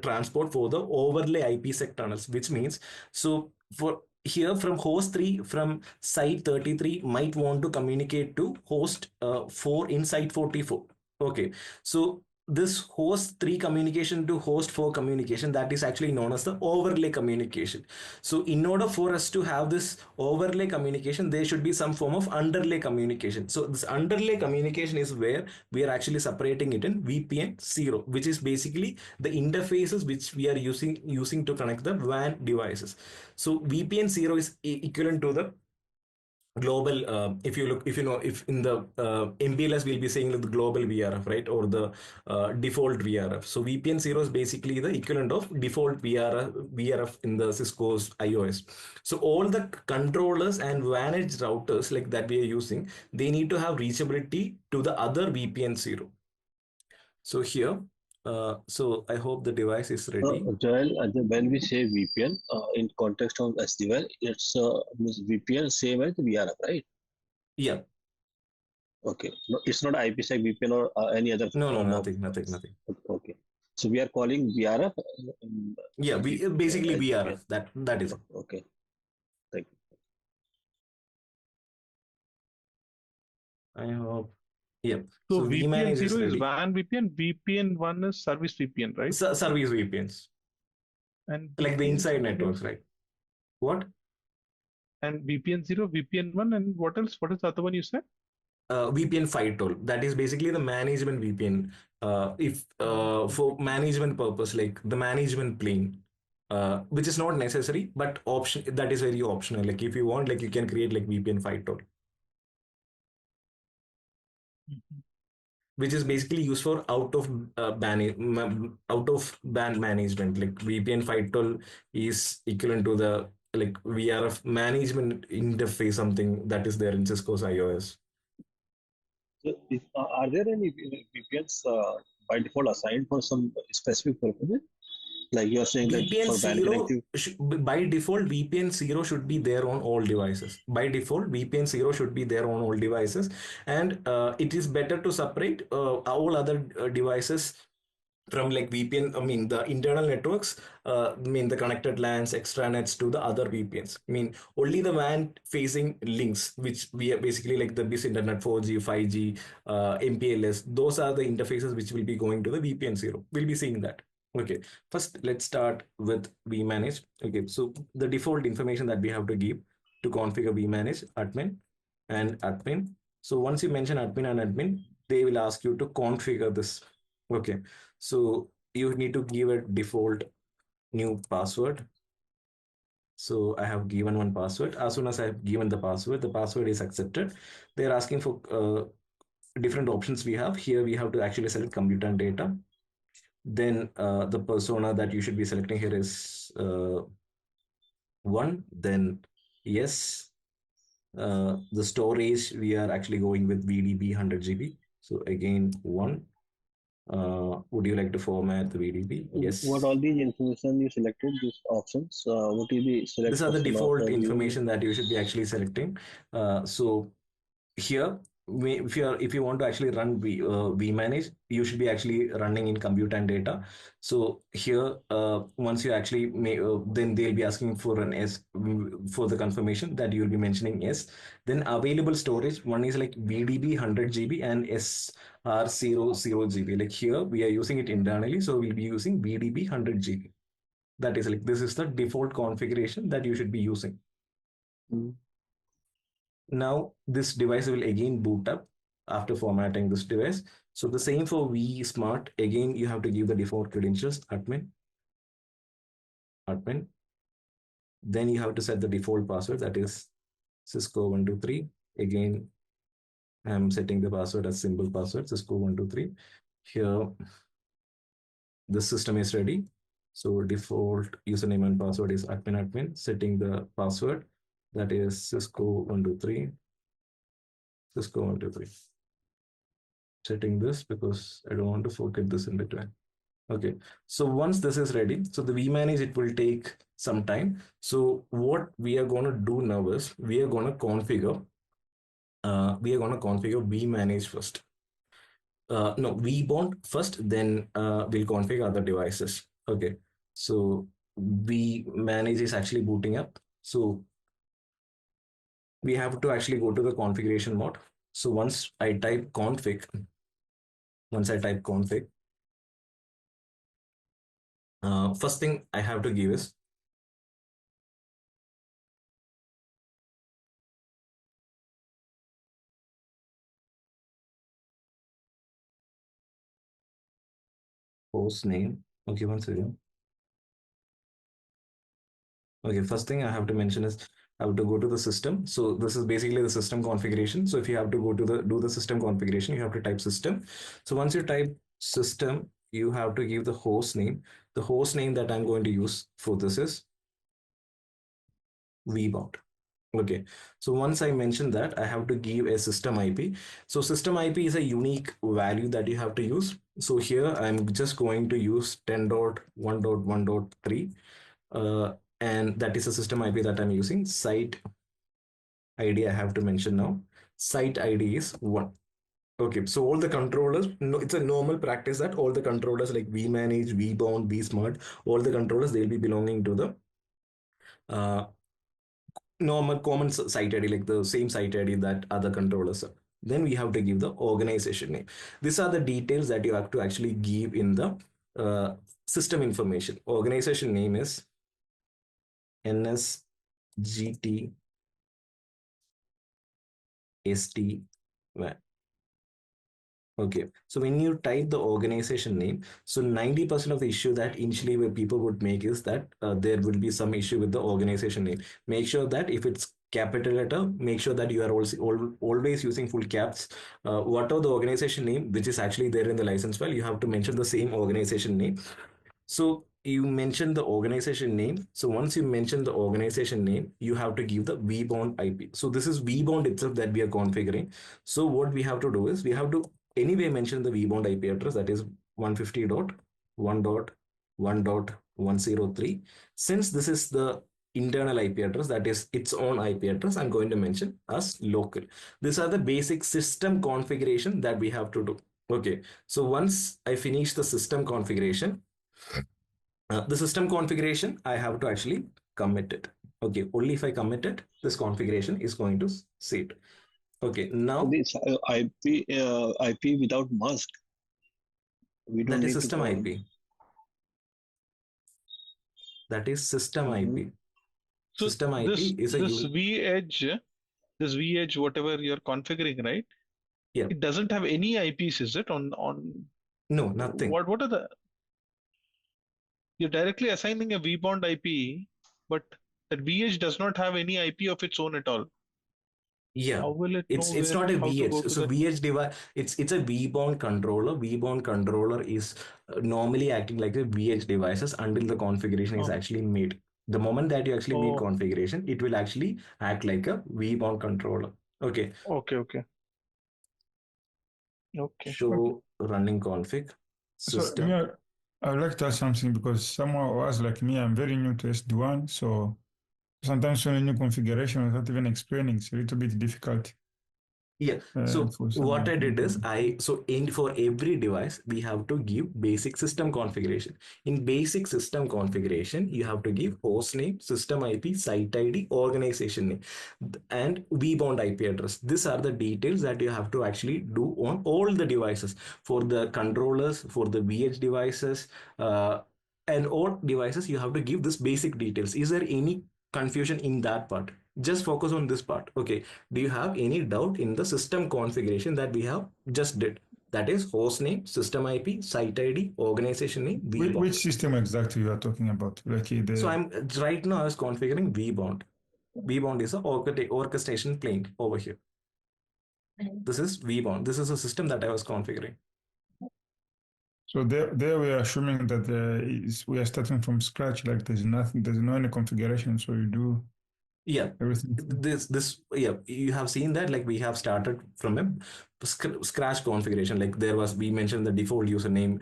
transport for the overlay IPsec tunnels, which means so for here from host 3 from site 33 might want to communicate to host 4 in site 44. Okay, so this host 3 communication to host 4 communication, that is actually known as the overlay communication. So in order for us to have this overlay communication, there should be some form of underlay communication. So this underlay communication is where we are actually separating it in VPN 0, which is basically the interfaces which we are using to connect the WAN devices. So VPN 0 is equivalent to the global, if you look, if you know, if in the MPLS we'll be saying the global VRF, right, or the default VRF. So VPN 0 is basically the equivalent of default VRF in the Cisco's iOS. So all the controllers and managed routers like that we are using, they need to have reachability to the other VPN 0. So here, so I hope the device is ready. Joel, when we say VPN in context of SD-WAN, it's VPN same as VRF, right? Yeah. Okay. No, it's not IPsec VPN or any other. No, nothing. Okay. So we are calling VRF. Yeah, we basically VRF. That is it. Okay. Thank you. I hope. Yeah. So VPN 0 is ready. WAN VPN, VPN 1 is service VPN, right? Service VPNs. And like the inside networks, right? What? And VPN 0, VPN 1, and what else? What is the other one you said? VPN firewall. That is basically the management VPN. If for management purpose, like the management plane, which is not necessary, but option, that is very optional. Like if you want, like you can create like VPN firewall, which is basically used for out of band management. Like VPN firewall is equivalent to the like VRF management interface, something that is there in Cisco's iOS. So are there any VPNs by default assigned for some specific purposes? Like you're saying VPN that for band 0 by default VPN 0 should be there on all devices. By default VPN 0 should be there on all devices, and it is better to separate all other devices from like VPN, I mean the internal networks, I mean the connected LANs, extranets to the other VPNs. I mean only the WAN facing links, which we are basically like the BIS internet 4G, 5G, MPLS. Those are the interfaces which will be going to the VPN 0. We'll be seeing that. Okay, first let's start with vManage. Okay, so the default information that we have to give to configure vManage, admin and admin. So once you mention admin and admin, they will ask you to configure this. Okay, so you need to give a default new password. So I have given one password. As soon as I have given the password is accepted. They're asking for different options we have. Here we have to actually select compute and data. Then the persona that you should be selecting here is 1. Then yes. The storage, we are actually going with VDB 100 GB. So again, 1. Would you like to format the VDB? Yes. What all these information you selected, these options, what will be selected? These are the default information that you should be actually selecting. So here, if you want to actually run vManage, you should be actually running in compute and data. So here, once you actually then they'll be asking for an S for the confirmation that you'll be mentioning yes. Then available storage, one is like VDB 100 GB and SR00 GB. Like here, we are using it internally, so we'll be using VDB 100 GB. That is like, this is the default configuration that you should be using. Now this device will again boot up after formatting this device. So the same for vSmart. Again, you have to give the default credentials, admin. Then you have to set the default password, that is Cisco 123. Again, I'm setting the password as simple password, Cisco 123. Here, the system is ready. So default username and password is admin. Setting the password, that is Cisco 123. Setting this because I don't want to forget this in between. Okay, so once this is ready, so the vManage, it will take some time. So what we are going to do now is we are going to configure vManage first. No, vBond first, then we'll configure other devices. Okay, so vManage is actually booting up. So we have to actually go to the configuration mode. So once I type config, first thing I have to give is host name. Okay, one second. Okay, first thing I have to mention is I have to go to the system. So this is basically the system configuration. So if you have to go to do the system configuration, you have to type system. So once you type system, you have to give the host name. The host name that I'm going to use for this is vBond. Okay, so once I mentioned that, I have to give a system IP. So system IP is a unique value that you have to use. So here I'm just going to use 10.1.1.3, and that is a system IP that I'm using. Site ID I have to mention now. Site ID is 1. Okay, so all the controllers, no, it's a normal practice that all the controllers like vManage, vBond, vSmart, all the controllers, they'll be belonging to the uh, normal common site ID, like the same site ID that other controllers are. Then we have to give the organization name. These are the details that you have to actually give in the system information. Organization name is NSGT SD-WAN. Okay, so when you type the organization name, so 90% of the issue that initially where people would make is that there will be some issue with the organization name. Make sure that if it's capital letter, make sure that you are also always using full caps. Whatever the organization name, which is actually there in the license file, you have to mention the same organization name. So you mentioned the organization name. So once you mention the organization name, you have to give the vBond IP. So this is vBond itself that we are configuring. So what we have to do is we have to anyway mention the vBond IP address, that is 150.1.1.103. Since this is the internal IP address, that is its own IP address, I'm going to mention as local. These are the basic system configuration that we have to do. Okay, so once I finish the system configuration, the system configuration, I have to actually commit it. Okay, only if I commit it, this configuration is going to save. Okay, now This IP without mask. We don't that is need system to. IP. That is system IP. So System IP is a this vEdge, whatever you're configuring, right? Yeah. It doesn't have any IPs, is it? On No, nothing. What are the? You're directly assigning a vBond IP, but that vEdge does not have any IP of its own at all. Yeah, How will it know it's not a how to VH. go to So that? VH device, it's a vBond controller. vBond controller is normally acting like a VH devices until the configuration is Oh, actually made. The moment that you actually made oh, configuration, it will actually act like a vBond controller. Okay, okay. show running config So system. me, I would like to ask something because someone who was like me, I'm very new to SD-WAN, so sometimes when a new configuration without even explaining, it's a little bit difficult Yeah. So for what someone I to did is understand. for every device we have to give basic system configuration. In basic system configuration, you have to give host name, system IP, site ID, organization name, and vBond IP address. These are the details that you have to actually do on all the devices for the controllers, for the VH devices, and all devices. You have to give this basic details. Is there any confusion in that part? Just focus on this part. Okay, do you have any doubt in the system configuration that we have just did? That is host name, system IP, site ID, organization name, Which vBond. system exactly you are talking about? Like So the I'm right now I was configuring vBond. vBond is a orchestration plane over here. This is vBond. This is a system that I was configuring. so there we are assuming that we are starting from scratch. Like there's nothing, there's no any configuration. So you do Yeah, everything. this yeah, you have seen that like we have started from a scratch configuration. Like there was, we mentioned the default username,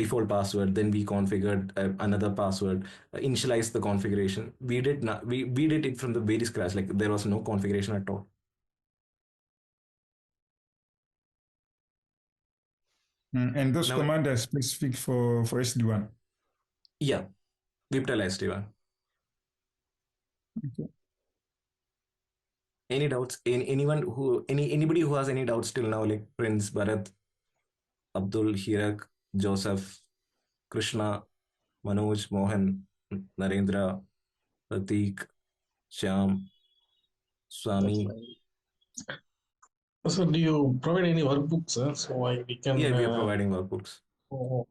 default password, then we configured another password, initialized the configuration. We did not we did it from the very scratch. Like there was no configuration at all. And those Now, commands are specific for SD-WAN. yeah, Viptalized one. Okay. Any doubts? Anybody who has any doubts till now, like Prince, Bharat, Abdul, Hirak, Joseph, Krishna, Manoj, Mohan, Narendra, Pratik, Shyam, That's Swami. fine. So do you provide any workbooks? We can. Yeah, we are providing workbooks. Oh,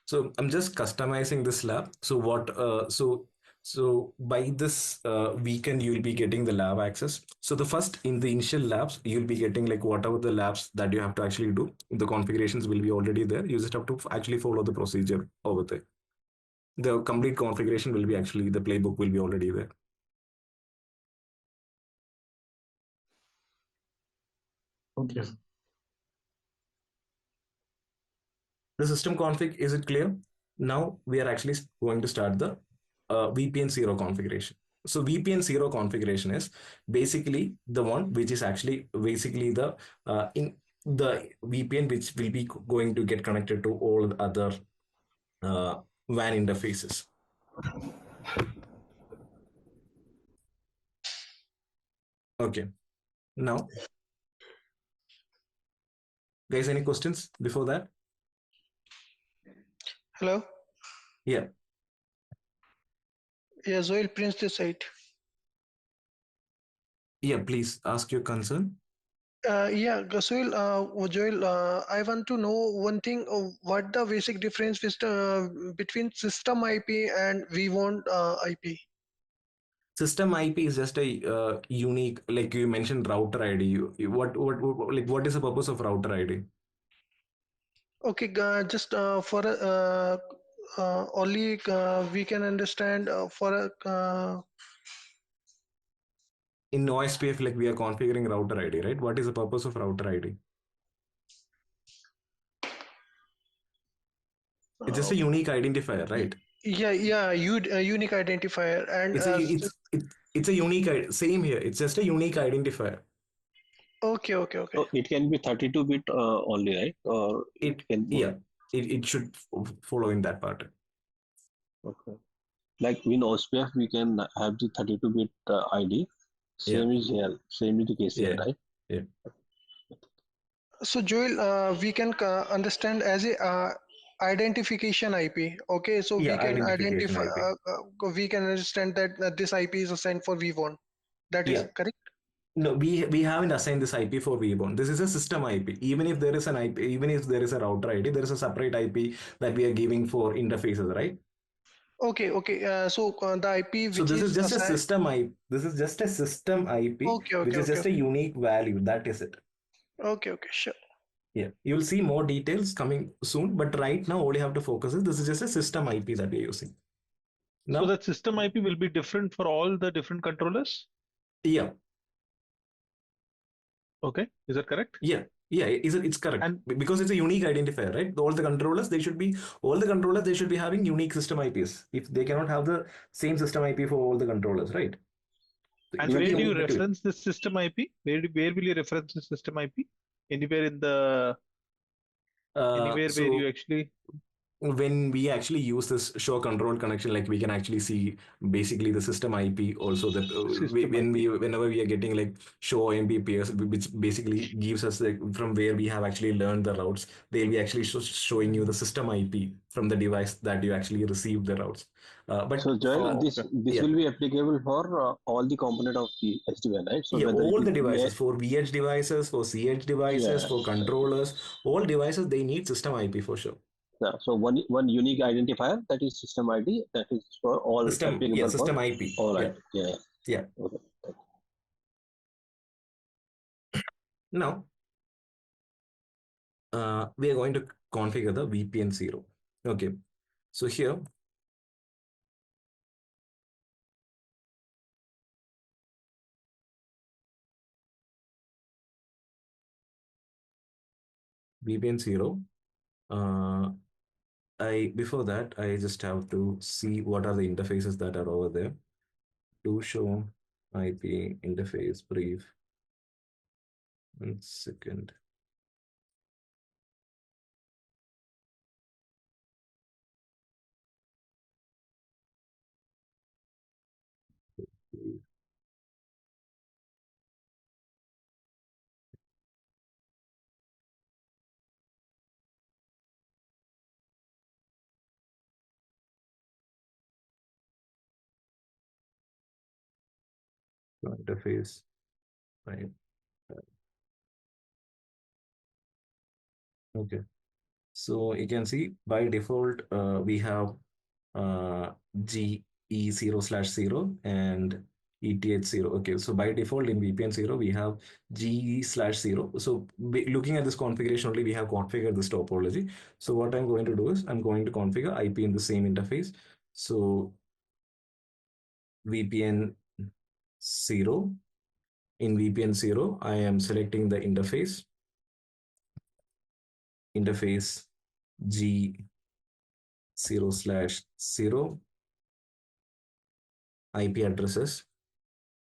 So I'm just customizing this lab. So so by this weekend you'll be getting the lab access. So the first in the initial labs you'll be getting like whatever the labs that you have to actually do. The configurations will be already there. You just have to actually follow the procedure over there. The complete configuration will be actually the playbook will be already there. okay. The system config, is it clear? Now we are actually going to start the VPN 0 configuration. So VPN 0 configuration is basically the one which is actually basically in the VPN which will be going to get connected to all the other WAN interfaces. Okay. Now, guys, any questions before that? Hello. Yeah. Yeah, Zoil Prince this side. Yeah, please ask your concern. Zoil, Joel, I want to know one thing. What the basic difference is between system IP and vBond IP? System IP is just a unique, like you mentioned, router ID. What is the purpose of router ID? Okay, just for only we can understand for In OSPF, like we are configuring router ID, right? What is the purpose of router ID? It's just a unique identifier, right? unique identifier and It's a unique same here. It's just a unique identifier. okay. So it can be 32-bit only, right? Or It can yeah, it should follow in that pattern. okay. Like in OSPF, we can have the 32-bit ID. Same is here. Same is the case here, right? Yeah. So Joel, we can understand as a identification IP. Okay, so Yeah, we can identification identify. IP. We can understand that this IP is assigned for vBond. That is Yeah. correct. No, we haven't assigned this IP for vBond. This is a system IP. Even if there is an IP, even if there is a router ID, there is a separate IP that we are giving for interfaces, right? Okay. So the IP So which this is is just a assigned. system IP. This is just a system IP, which is just a unique value. That is it. Okay, sure. Yeah, you'll see more details coming soon, but right now all you have to focus is this is just a system IP that we're using. Now, So that system IP will be different for all the different controllers? yeah. Okay, is that correct? Yeah, it's correct. And because it's a unique identifier, right? All the controllers they should be having unique system IPs. If they cannot have the same system IP for all the controllers, right? and where do you reference this system IP? Where will you reference the system IP? Anywhere in the anywhere where you actually when we actually use this show control connection, like we can actually see basically the system IP also that whenever we are getting like show MBPS, which basically gives us like from where we have actually learned the routes, they'll be actually showing you the system IP from the device that you actually received the routes. So Joel, this will be applicable for all the component of the SD-WAN, right? So whether all it the is devices for VH devices, for CH devices, for controllers, all devices they need system IP for sure. Yeah, so one unique identifier, that is system ID, that is for all applicable system for IP. all right. Yeah. Okay. Now we are going to configure the VPN 0. Okay, so here VPN 0. Before that I just have to see what are the interfaces that are over there. To show IP interface brief. 1 second. So interface, right? Okay. So you can see by default, we have GE0/0 and ETH0. Okay, so by default in VPN 0, we have GE/0. So looking at this configuration only, we have configured this topology. So what I'm going to do is I'm going to configure IP in the same interface. So VPN 0. In VPN 0, I am selecting the interface G0/0 IP addresses.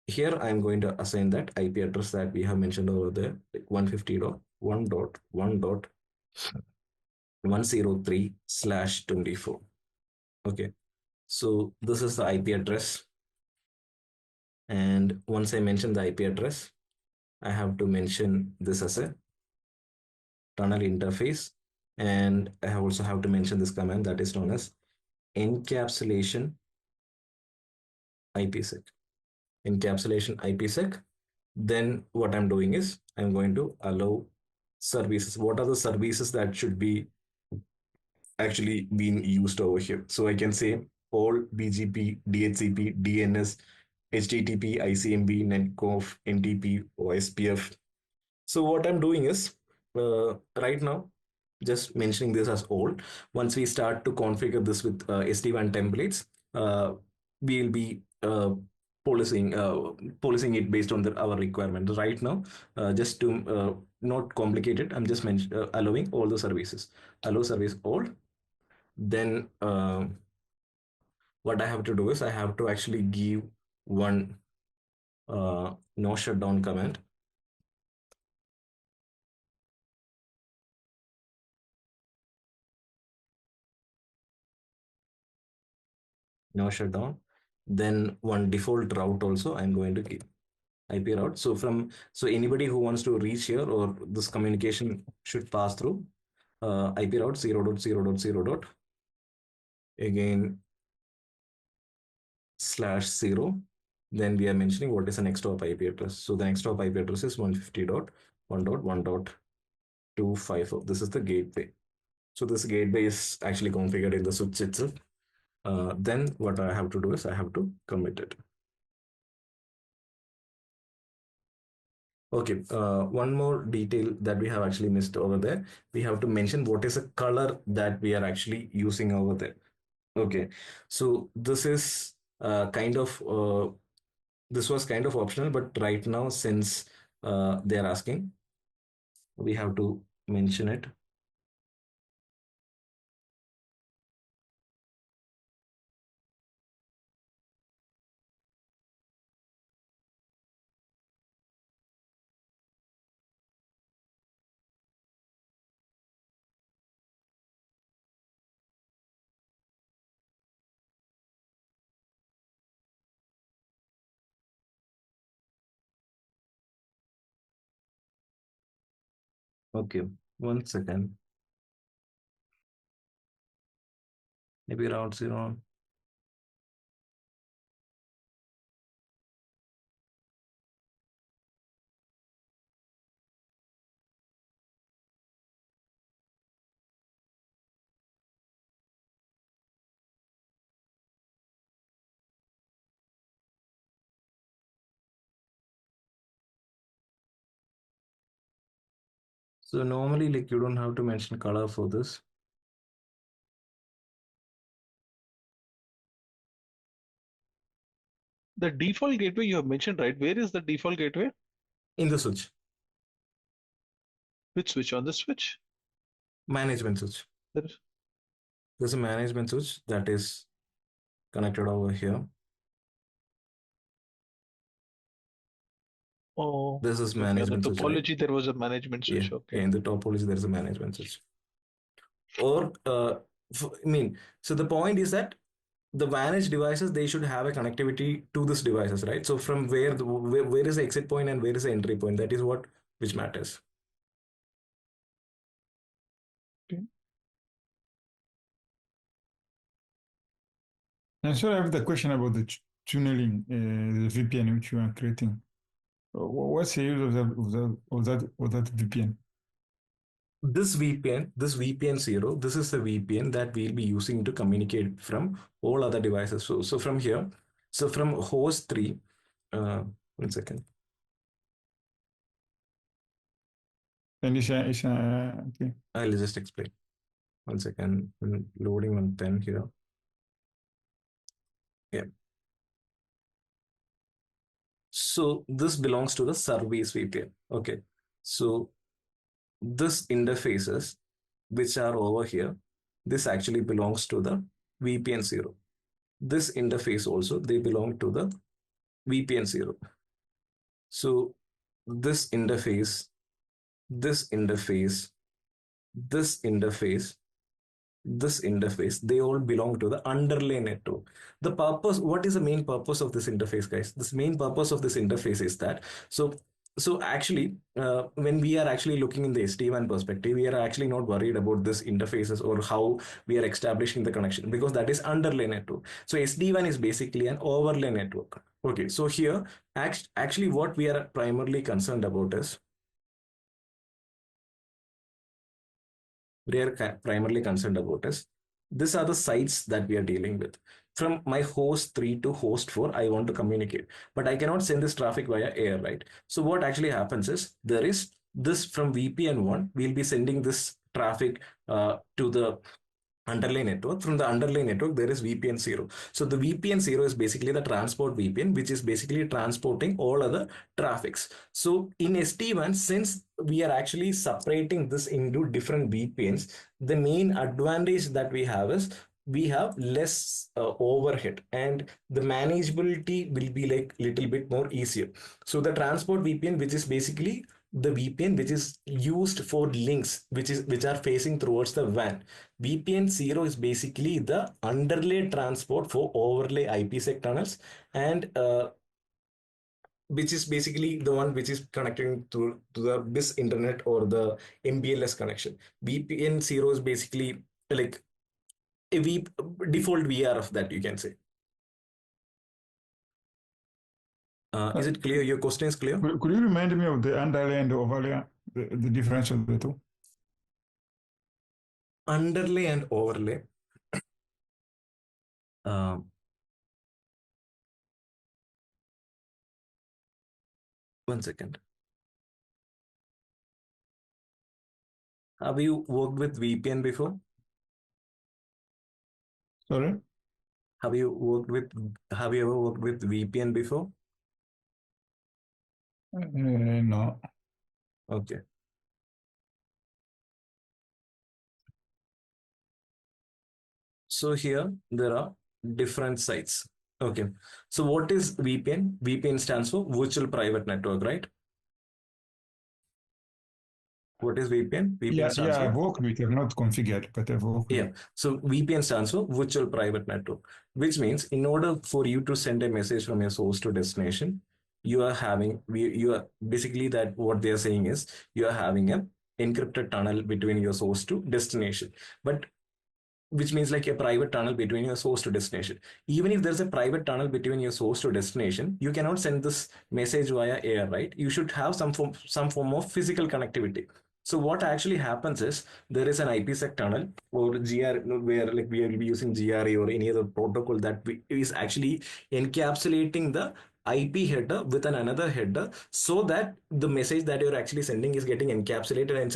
Here I'm going to assign that IP address that we have mentioned over there, like 150.1.1.103/24. Okay, so this is the IP address. And once I mention the IP address, I have to mention this as a tunnel interface. And I also have to mention this command that is known as encapsulation IPsec. Encapsulation IPsec. Then what I'm doing is I'm going to allow services. What are the services that should be actually being used over here? So I can say all BGP, DHCP, DNS, HTTP, ICMP, NetConf, NTP, OSPF. So what I'm doing is right now, just mentioning this as all. Once we start to configure this with SD-WAN templates, we'll be policing it based on our requirement. Right now, just to not complicate it, I'm just allowing all the services. Allow service all. Then what I have to do is I have to actually give one no shutdown command. No shutdown. Then one default route also I'm going to give IP route. So anybody who wants to reach here or this communication should pass through IP route 0.0.0. Again /0. Then we are mentioning what is the next hop IP address. So the next hop IP address is 150.1.1.254. This is the gateway. So this gateway is actually configured in the switch itself. Then what I have to do is I have to commit it. Okay, one more detail that we have actually missed over there. We have to mention what is a color that we are actually using over there. Okay, so this is this was kind of optional, but right now since they are asking, we have to mention it. Okay, 1 second. Maybe route 0. So normally, like you don't have to mention color for this. The default gateway you have mentioned, right? Where is the default gateway? In the switch, Which switch? On the switch? management switch. There- There's a management switch that is connected over here. Oh, This is okay, okay. On the management switch, right? topology, there was a management Yeah, switch. Okay. yeah. In the topology, there is a management switch. Or I mean, so the point is that the managed devices they should have a connectivity to these devices, right? So from where is the exit point and where is the entry point? That is what which matters. Okay. And so I have the question about the tunneling the VPN which you are creating. What's the use of that VPN? This VPN 0, this is the VPN that we'll be using to communicate from all other devices. So from here, so from host 3, 1 second. And okay. I'll just explain. 1 second. I'm loading on 10 here. Yeah. So this belongs to the service VPN. Okay. So this interfaces which are over here, this actually belongs to the VPN 0. This interface also, they belong to the VPN 0. So this interface, this interface, this interface, this interface, they all belong to the underlay network. The purpose, what is the main purpose of this interface, guys? This main purpose of this interface is that, so actually, when we are actually looking in the SD-WAN perspective, we are actually not worried about this interfaces or how we are establishing the connection, because that is underlay network. So SD-WAN is basically an overlay network. Okay, so here, actually what we are primarily concerned about is, these are the sites that we are dealing with. From my host 3 to host 4, I want to communicate, but I cannot send this traffic via air, right? So what actually happens is, there is this from VPN 1, we'll be sending this traffic to the underlay network. From the underlay network, there is VPN 0. So the VPN 0 is basically the transport VPN, which is basically transporting all other traffics. So in SD-WAN, since we are actually separating this into different VPNs, the main advantage that we have is we have less overhead, and the manageability will be like little bit more easier. So the transport VPN, which is basically the VPN which is used for links which are facing towards the WAN. VPN 0 is basically the underlay transport for overlay IPsec tunnels, and which is basically the one which is connecting to the BIS internet or the MPLS connection. VPN 0 is basically like a default VR of that, you can say. Is it clear? Your question is clear? Could you remind me of the underlay and the overlay, the difference of the two? Underlay and overlay. 1 second. Have you worked with VPN before? Sorry? Have you ever worked with VPN before? No. Okay. So here there are different sites. Okay. So what is VPN? VPN stands for Virtual Private Network, right? What is VPN? VPN stands for... I've worked with it, not configured, but I've worked with it. So VPN stands for Virtual Private Network, which means in order for you to send a message from your source to destination, you are basically that what they are saying is you are having an encrypted tunnel between your source to destination, but which means like a private tunnel between your source to destination. Even if there's a private tunnel between your source to destination, you cannot send this message via air, right? You should have some form of physical connectivity. So what actually happens is there is an IPsec tunnel or GR where like we will be using GRE or any other protocol that is actually encapsulating the IP header with another header, so that the message that you're actually sending is getting encapsulated and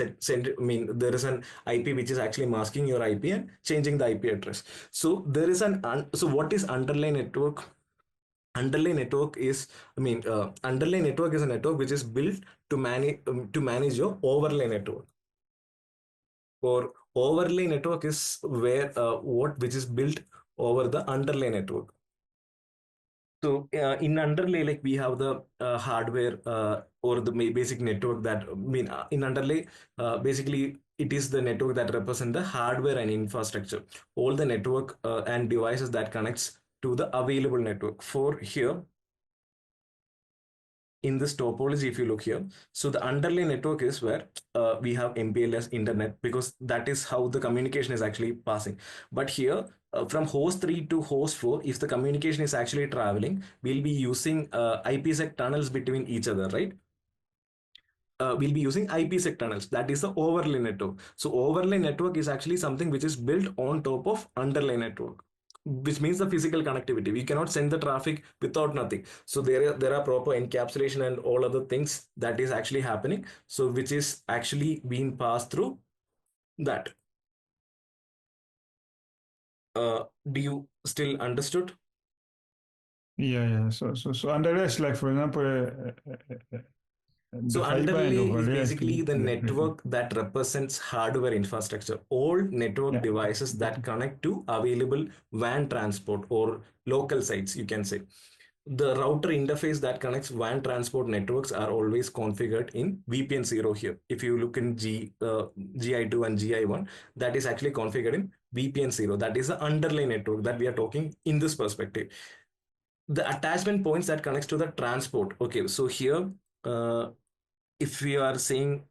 there is an IP which is actually masking your IP and changing the IP address. So there is so what is underlay network? Underlay network is underlay network is a network which is built to manage your overlay network. Or overlay network is where which is built over the underlay network. So in underlay, like we have the hardware or the basic network that in underlay, basically it is the network that represent the hardware and infrastructure, all the network and devices that connects to the available network. For here, in this topology, if you look here, so the underlay network is where we have MPLS internet, because that is how the communication is actually passing. But here, from host 3 to host 4, if the communication is actually traveling, we'll be using IPsec tunnels between each other, right? We'll be using IPsec tunnels. That is the overlay network. So overlay network is actually something which is built on top of underlay network, which means the physical connectivity. We cannot send the traffic without nothing. So there are proper encapsulation and all other things that is actually happening. So which is actually being passed through that. Do you still understood? Yeah. So underlay is like, for example, So the fiber and underlay is overlay basically IP. the network that represents hardware infrastructure, all network Yeah. devices that connect to available WAN transport or local sites, you can say. The router interface that connects WAN transport networks are always configured in VPN 0 here. If you look in GI2 and GI1, that is actually configured in VPN 0. That is the underlay network that we are talking in this perspective. The attachment points that connects to the transport. Okay, so here, if we are saying,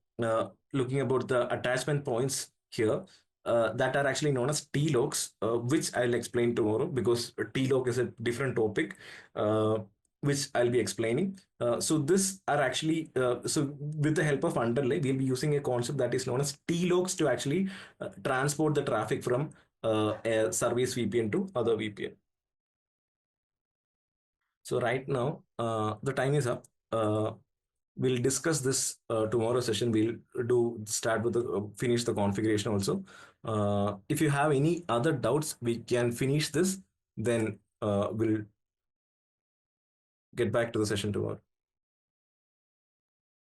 looking about the attachment points here, that are actually known as T-logs, which I'll explain tomorrow, because T-log is a different topic, which I'll be explaining. So this are actually, so with the help of underlay, we'll be using a concept that is known as T-logs to actually transport the traffic from a service VPN to other VPN. So right now, the time is up. We'll discuss this tomorrow session. We'll do start with the finish the configuration also. If you have any other doubts, we can finish this. Then we'll get back to the session tomorrow.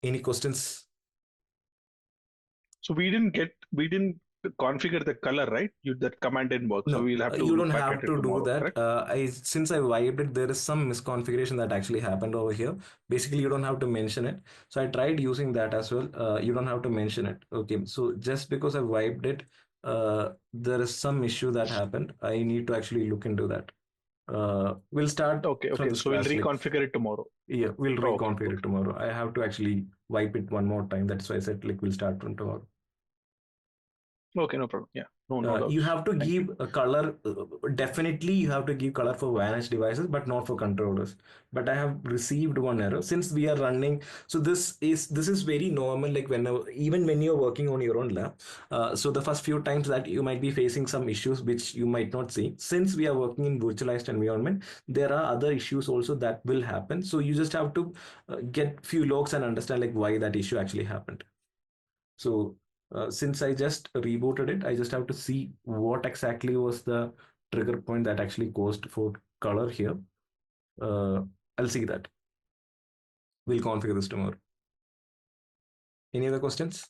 Any questions? So we didn't configure the color, right? That command didn't work. So No, we'll have to you don't look back have at it to do tomorrow, that. correct? Since I wiped it, there is some misconfiguration that actually happened over here. Basically, you don't have to mention it. So I tried using that as well. You don't have to mention it. Okay, so just because I wiped it, there is some issue that happened. I need to actually look into that. We'll start from Okay. the So we'll scratch. Like, reconfigure it tomorrow. yeah, we'll Okay, reconfigure okay. it tomorrow. I have to actually wipe it one more time. That's why I said like we'll start from tomorrow. Okay, no problem. Yeah, no You doubts. have to Thank you. give a color. Definitely, you have to give color for vanish devices, but not for controllers. But I have received one error since we are running. So this is very normal. Like whenever, even when you're working on your own lab. So the first few times that you might be facing some issues which you might not see. Since we are working in virtualized environment, there are other issues also that will happen. So you just have to get few logs and understand like why that issue actually happened. So since I just rebooted it, I just have to see what exactly was the trigger point that actually caused for color here. Uh, I'll see that. We'll configure this tomorrow. Any other questions?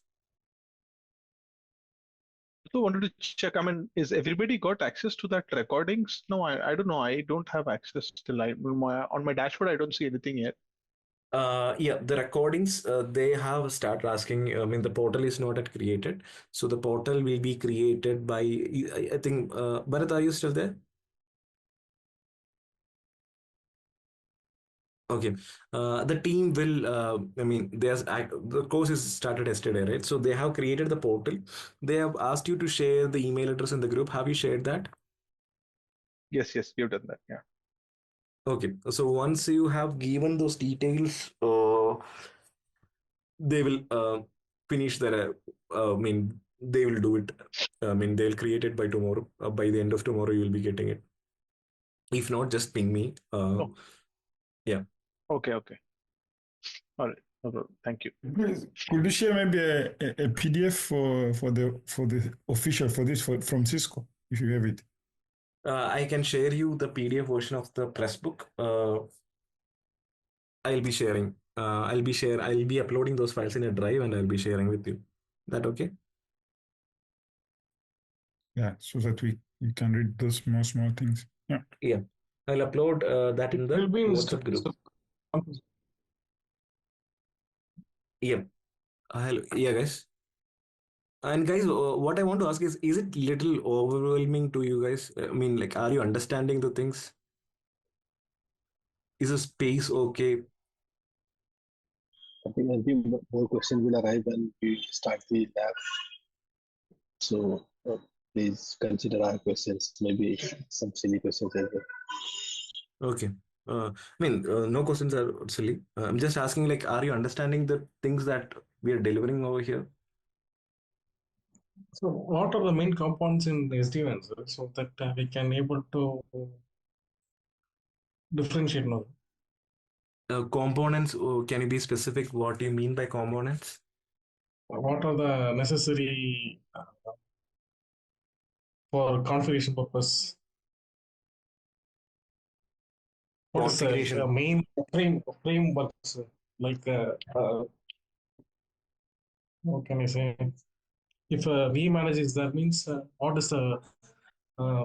So wanted to check. I mean, is everybody got access to that recordings? No, I don't know. I don't have access till on my dashboard. I don't see anything yet. Yeah, the recordings they have started asking. I mean, the portal is not yet created, so the portal will be created by. I think. Bharat, are you still there? Okay. The team will, I mean, the course is started yesterday, right? So they have created the portal. They have asked you to share the email address in the group. Have you shared that? Yes, you've done that. Yeah. Okay. So once you have given those details, they will finish their, I mean, they will do it. I mean, they'll create it by tomorrow. By the end of tomorrow, you'll be getting it. If not, just ping me. Oh, Yeah. okay. All right. No problem. Thank you. Please, could you share maybe a PDF for the official for this from Cisco if you have it? I can share you the PDF version of the press book. I'll be sharing. I'll be uploading those files in a drive and I'll be sharing with you. That okay? Yeah, so that we can read those small things. Yeah. Yeah. I'll upload that in It the will be in WhatsApp group. Yeah. Hello. Yeah, guys. And guys, what I want to ask is it little overwhelming to you guys? I mean, like, are you understanding the things? Is the space okay? I think more questions will arrive when we start the lab. So please consider our questions, maybe some silly questions as well. Okay. No questions are silly. I'm just asking, like, are you understanding the things that we are delivering over here? So what are the main components in SD-WAN, sir, so that we can able to differentiate now? Components, can you be specific what you mean by components? What are the necessary for configuration purpose? What is the Configuration. main frameworks like what can I say? If vManage is that means what is the uh,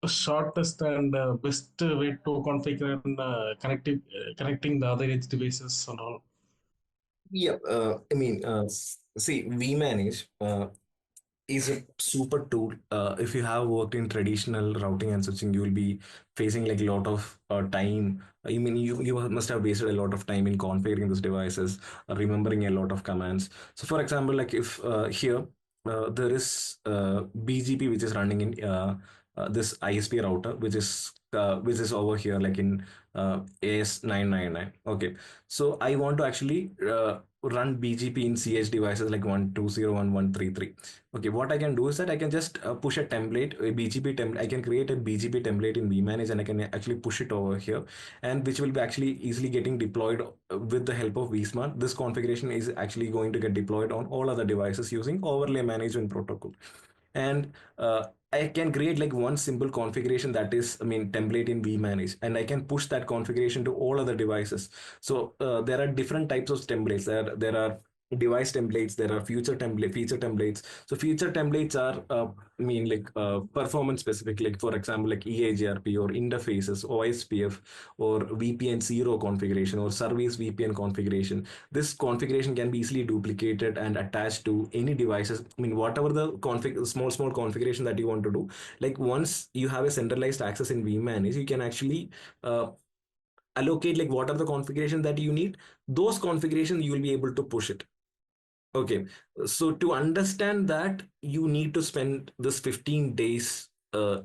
shortest and best way to configure and connecting the other edge devices and all? Yeah, see, vManage is a super tool. If you have worked in traditional routing and switching, you will be facing like a lot of time. You must have wasted a lot of time in configuring these devices, remembering a lot of commands. So, for example, like if here there is BGP which is running in this ISP router, which is over here, like in AS999. Okay, so I want to actually run BGP in CH devices like 120.1.1.3.3. Okay, what I can do is that I can just push a template, a BGP template. I can create a BGP template in vManage and I can actually push it over here, and which will be actually easily getting deployed with the help of vSmart. This configuration is actually going to get deployed on all other devices using overlay management protocol. And I can create like one simple configuration that is, template in vManage, and I can push that configuration to all other devices. So there are different types of templates. There are device templates, there are feature templates. So feature templates are performance specific, like for example like EAGRP or interfaces, OSPF, or VPN 0 configuration, or service VPN configuration. This configuration can be easily duplicated and attached to any devices. Whatever the small configuration that you want to do, like once you have a centralized access in vManage, you can actually allocate like what are the configuration that you need. Those configurations you will be able to push it. Okay, so to understand that, you need to spend this 15 days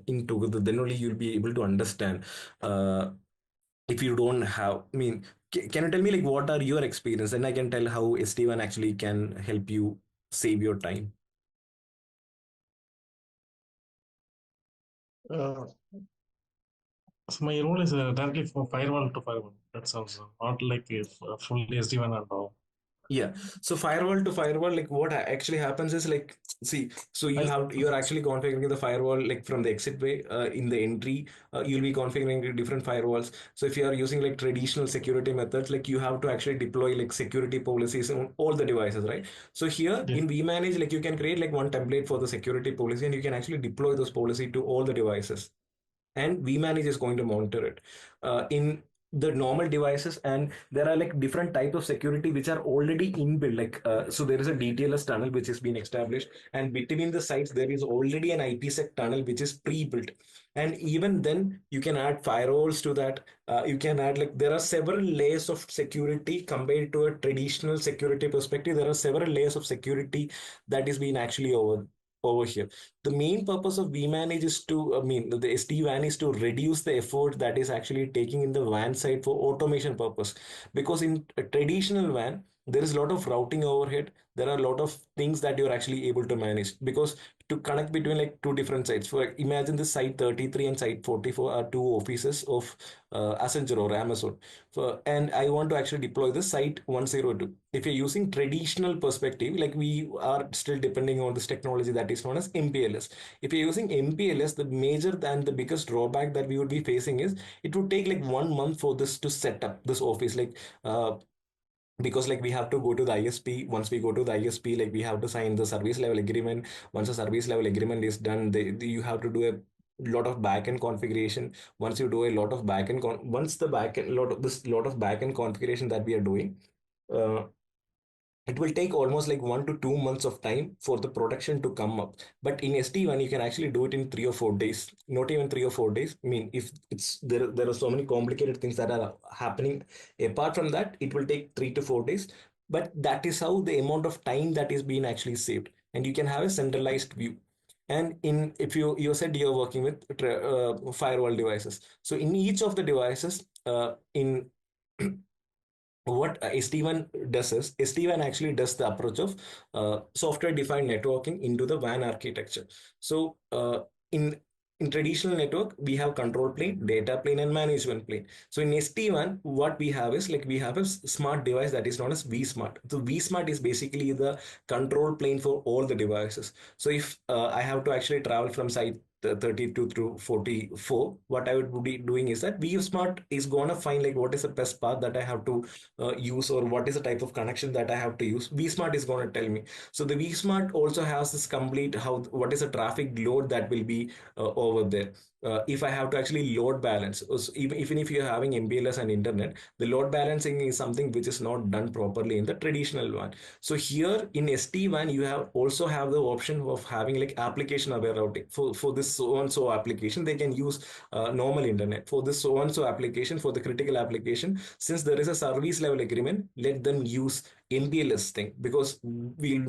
into then only you'll be able to understand. If you don't have, can you tell me like what are your experience, and I can tell how SD-WAN actually can help you save your time. Uh, so my role is directly from firewall to firewall. That sounds not like if full SD-WAN and all. Yeah. So firewall to firewall, like what actually happens is like, see, so you're actually configuring the firewall like from the exit way in the entry, you'll be configuring different firewalls. So if you are using like traditional security methods, like you have to actually deploy like security policies on all the devices, right? So here Yeah. in vManage, like you can create like one template for the security policy, and you can actually deploy those policy to all the devices, and vManage is going to monitor it in the normal devices. And there are like different types of security which are already inbuilt, like so there is a DTLS tunnel which has been established, and between the sites there is already an IPsec tunnel which is pre-built. And even then you can add firewalls to that. You can add, like, there are several layers of security compared to a traditional security perspective. There are several layers of security that is being actually over here. The main purpose of vManage is to, the SD-WAN is to reduce the effort that is actually taking in the WAN side for automation purpose. Because in a traditional WAN, there is a lot of routing overhead. There are a lot of things that you're actually able to manage, because to connect between like two different sites. For imagine the site 33 and site 44 are two offices of Accenture or Amazon. And I want to actually deploy the site 102. If you're using traditional perspective, like we are still depending on this technology that is known as MPLS. If you're using MPLS, the major and the biggest drawback that we would be facing is it would take like 1 month for this to set up this office. Like because like we have to go to the ISP. Once we go to the ISP, like we have to sign the service level agreement. Once the service level agreement is done, you have to do a lot of backend configuration. Once you do a lot of backend once the backend lot of backend configuration that we are doing, uh, it will take almost like 1 to 2 months of time for the production to come up. But in SD-WAN, you can actually do it in 3 or 4 days. Not even 3 or 4 days. If it's there are so many complicated things that are happening. Apart from that, it will take 3 to 4 days. but that is how the amount of time that is being actually saved, and you can have a centralized view. And in if you said you're working with firewall devices, so in each of the devices, in what SD-WAN does is SD-WAN actually does the approach of software-defined networking into the WAN architecture. So in in traditional network, we have control plane, data plane, and management plane. So in SD-WAN, what we have is like we have a smart device that is known as vSmart. So vSmart is basically the control plane for all the devices. So if I have to actually travel from site 32 through 44, what I would be doing is that vSmart is gonna find like what is the best path that I have to use, or what is the type of connection that I have to use. vSmart is going to tell me. So the vSmart also has this complete how what is the traffic load that will be over there. If I have to actually load balance, so even if you're having MPLS and internet, the load balancing is something which is not done properly in the traditional one. So here in SD-WAN, you have also have the option of having like application aware routing. For this so and so application, they can use normal internet. For this so and so application, for the critical application, since there is a service level agreement, let them use MPLS thing, because they'll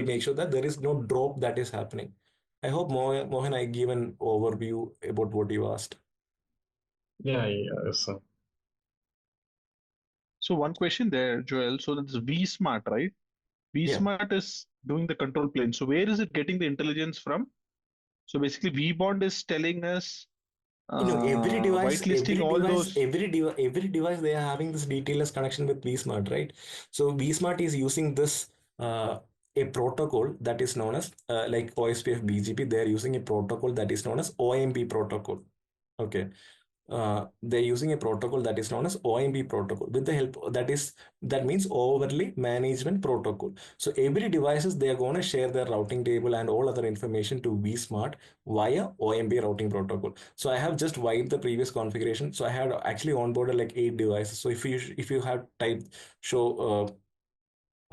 make sure that there is no drop that is happening. I hope Mohan, I give an overview about what you asked. Yeah, yeah, so So one question there, Joel. So that's vSmart, right? Yeah. vSmart is doing the control plane. So where is it getting the intelligence from? So basically, vBond is telling us Every device, whitelisting all those. every device, they are having this DTLS connection with vSmart, right? So vSmart is using this a protocol that is known as like OSPF BGP. They are using a protocol that is known as OMP protocol. Okay. They're using a protocol that is known as OMP protocol with the help that means overlay management protocol. So every devices, they are going to share their routing table and all other information to vSmart via OMP routing protocol. So I have just wiped the previous configuration. So I had actually onboarded like 8 devices. So if you have typed show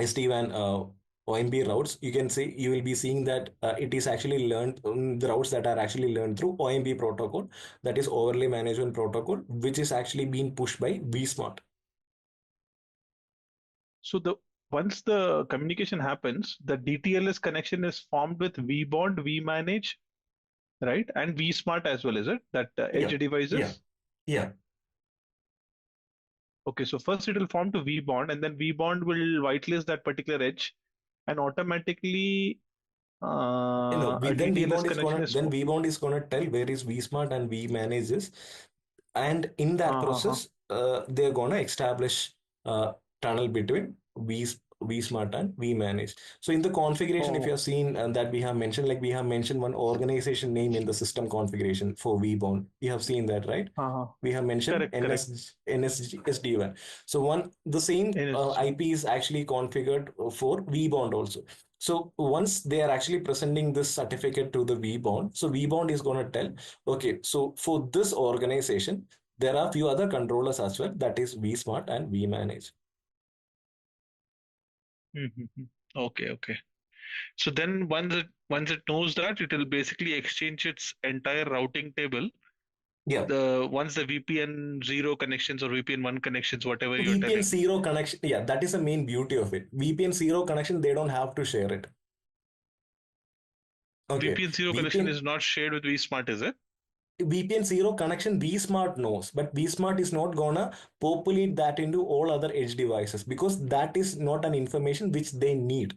SD-WAN OMP routes, you will be seeing that it is actually learned, the routes that are actually learned through OMP protocol, that is overlay management protocol, which is actually being pushed by vSmart. So once the communication happens, the DTLS connection is formed with vBond, vManage, right, and vSmart as well, is it? That edge Yeah, devices. yeah. Okay, so first it will form to vBond, and then vBond will whitelist that particular edge, and automatically a Then DTLS vBond is connection gonna is then formed. vBond is gonna tell where is vSmart and vManage is, and in that Uh-huh. process, they're gonna establish tunnel between vSmart and vManage. So in the configuration, if you Oh, have seen that we have mentioned, like we have mentioned one organization name in the system configuration for vBond. You have seen that, right? uh-huh. We have mentioned Correct, correct. SD-WAN. So the same NSG. IP is actually configured for vBond also. So once they are actually presenting this certificate to the vBond, so vBond is going to tell, okay, so for this organization, there are few other controllers as well, that is vSmart and vManage. Mm-hmm. Okay, okay. So then once it knows that, it will basically exchange its entire routing table. Yeah. Once the VPN 0 connections or VPN 1 connections, whatever you're VPN telling. 0 connection, yeah, that is the main beauty of it. VPN 0 connection, they don't have to share it. Okay. VPN 0 connection is not shared with vSmart, is it? VPN 0 connection, vSmart knows, but vSmart is not gonna populate that into all other edge devices, because that is not an information which they need.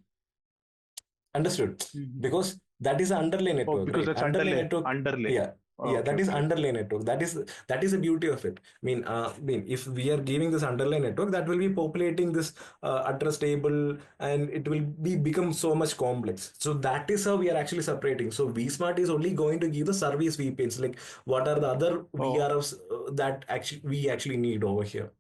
Understood? Mm-hmm. Because that is an underlay Oh, network, because right? that's Underlay underlay. network. Underlay. Yeah. Yeah, Okay, that is okay. underlay network. That is the beauty of it. If we are giving this underlay network, that will be populating this address table, and it will become so much complex. So that is how we are actually separating. So vSmart is only going to give the service VPNs, like what are the other Oh, VRFs that actually we actually need over here.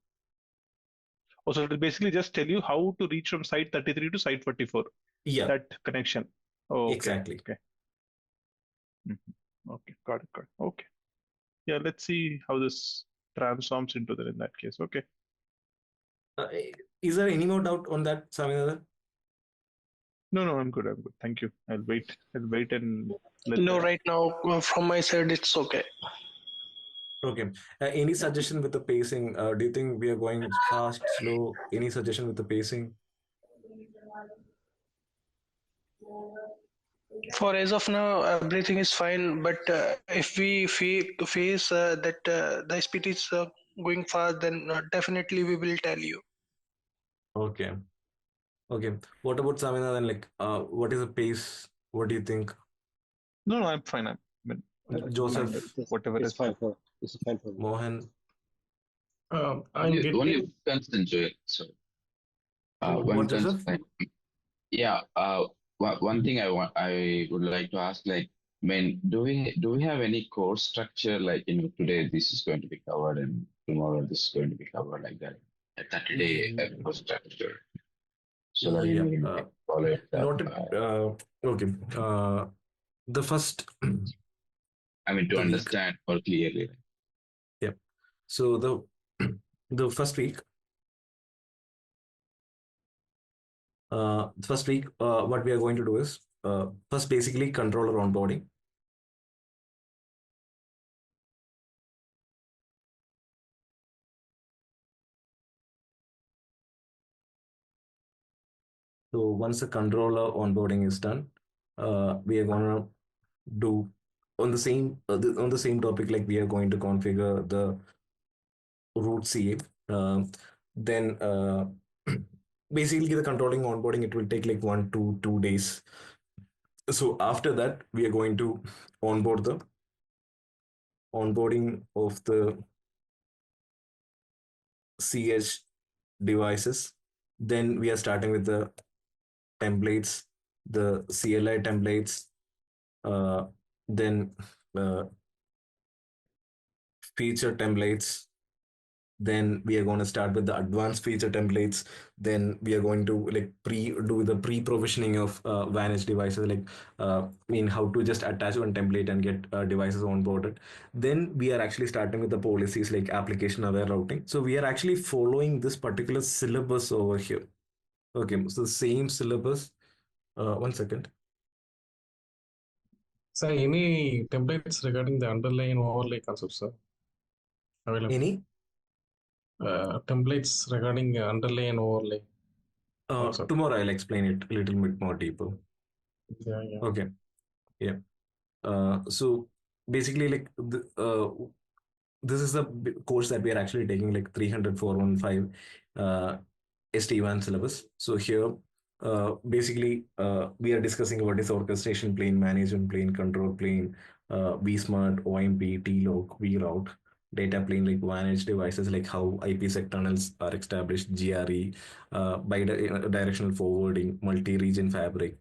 so it will basically just tell you how to reach from site 33 to site 44. Yeah, That connection. Oh, okay, exactly. okay. Mm-hmm. Okay, got it, got it. Okay. Yeah, let's see how this transforms into that in that case. Okay. Uh, is there any more doubt on that, Saminathan? No, I'm good. I'm good. Thank you. I'll wait and let No, right now from my side it's okay. Okay. Any suggestion with the pacing? Do you think we are going fast, slow? Any suggestion with the pacing? For as of now, everything is fine. But if we face that the speed is going fast, then definitely we will tell you. Okay. Okay. What about Samina then? Like, what is the pace? What do you think? No, I'm fine. I mean, Joseph, whatever It's is fine for me. Mohan, I'm getting. Only concern, Joel. So, one what concern. Joseph? Yeah. One thing I would like to ask, like, I mean, do we have any course structure, like, today this is going to be covered and tomorrow this is going to be covered, like that, a 30-day course structure, so that Yeah. we can follow it up. Not okay. The first I mean, to the week. understand more clearly. Yeah. So the first week. What we are going to do is first basically controller onboarding. So once the controller onboarding is done, we are gonna do on the same on the same topic, like we are going to configure the root CA. Then basically the controlling onboarding, it will take like 1 to 2 days. So after that, we are going to onboard the onboarding of the CH devices. Then we are starting with the templates, the CLI templates, uh, then uh, feature templates. Then we are going to start with the advanced feature templates. Then we are going to like do the pre-provisioning of vManage devices, like how to just attach one template and get devices onboarded. Then we are actually starting with the policies like application aware routing. So we are actually following this particular syllabus over here. Okay, so the same syllabus. 1 second. Sir, any templates regarding the underlay and overlay concepts, sir, available? Any? Templates regarding underlay and overlay. Tomorrow I'll explain it a little bit more deeper. Yeah. Okay. Yeah. So basically, like this is the course that we are actually taking, like 300-415 SD-WAN syllabus. So here, basically, we are discussing what is orchestration plane, management plane, control plane, vSmart, OMP, TLOC, vRoute, data plane, like WAN edge devices, like how IPsec tunnels are established, GRE, directional forwarding, multi-region fabric,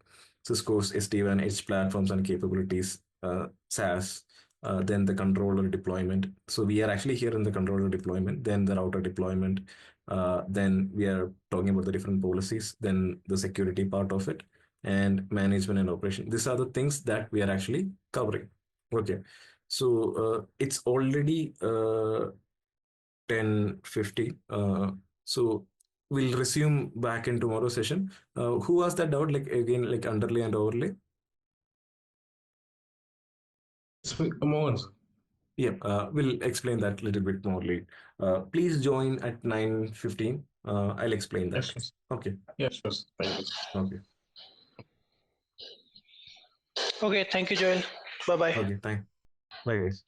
Cisco's SD-WAN edge platforms and capabilities, SaaS, then the controller deployment. So we are actually here in the controller deployment, then the router deployment, then we are talking about the different policies, then the security part of it, and management and operation. These are the things that we are actually covering. Okay, so it's already 10:50. So we'll resume back in tomorrow's session. Who asked that doubt? Like again, like underlay and overlay. Mohan, sir. Yeah, we'll explain that a little bit more late. Please join at 9:15. I'll explain that. Yes, Okay. yes, yes. Thank you, sir. Okay. Okay, thank you, Joel. Bye bye. Okay. Bye, guys.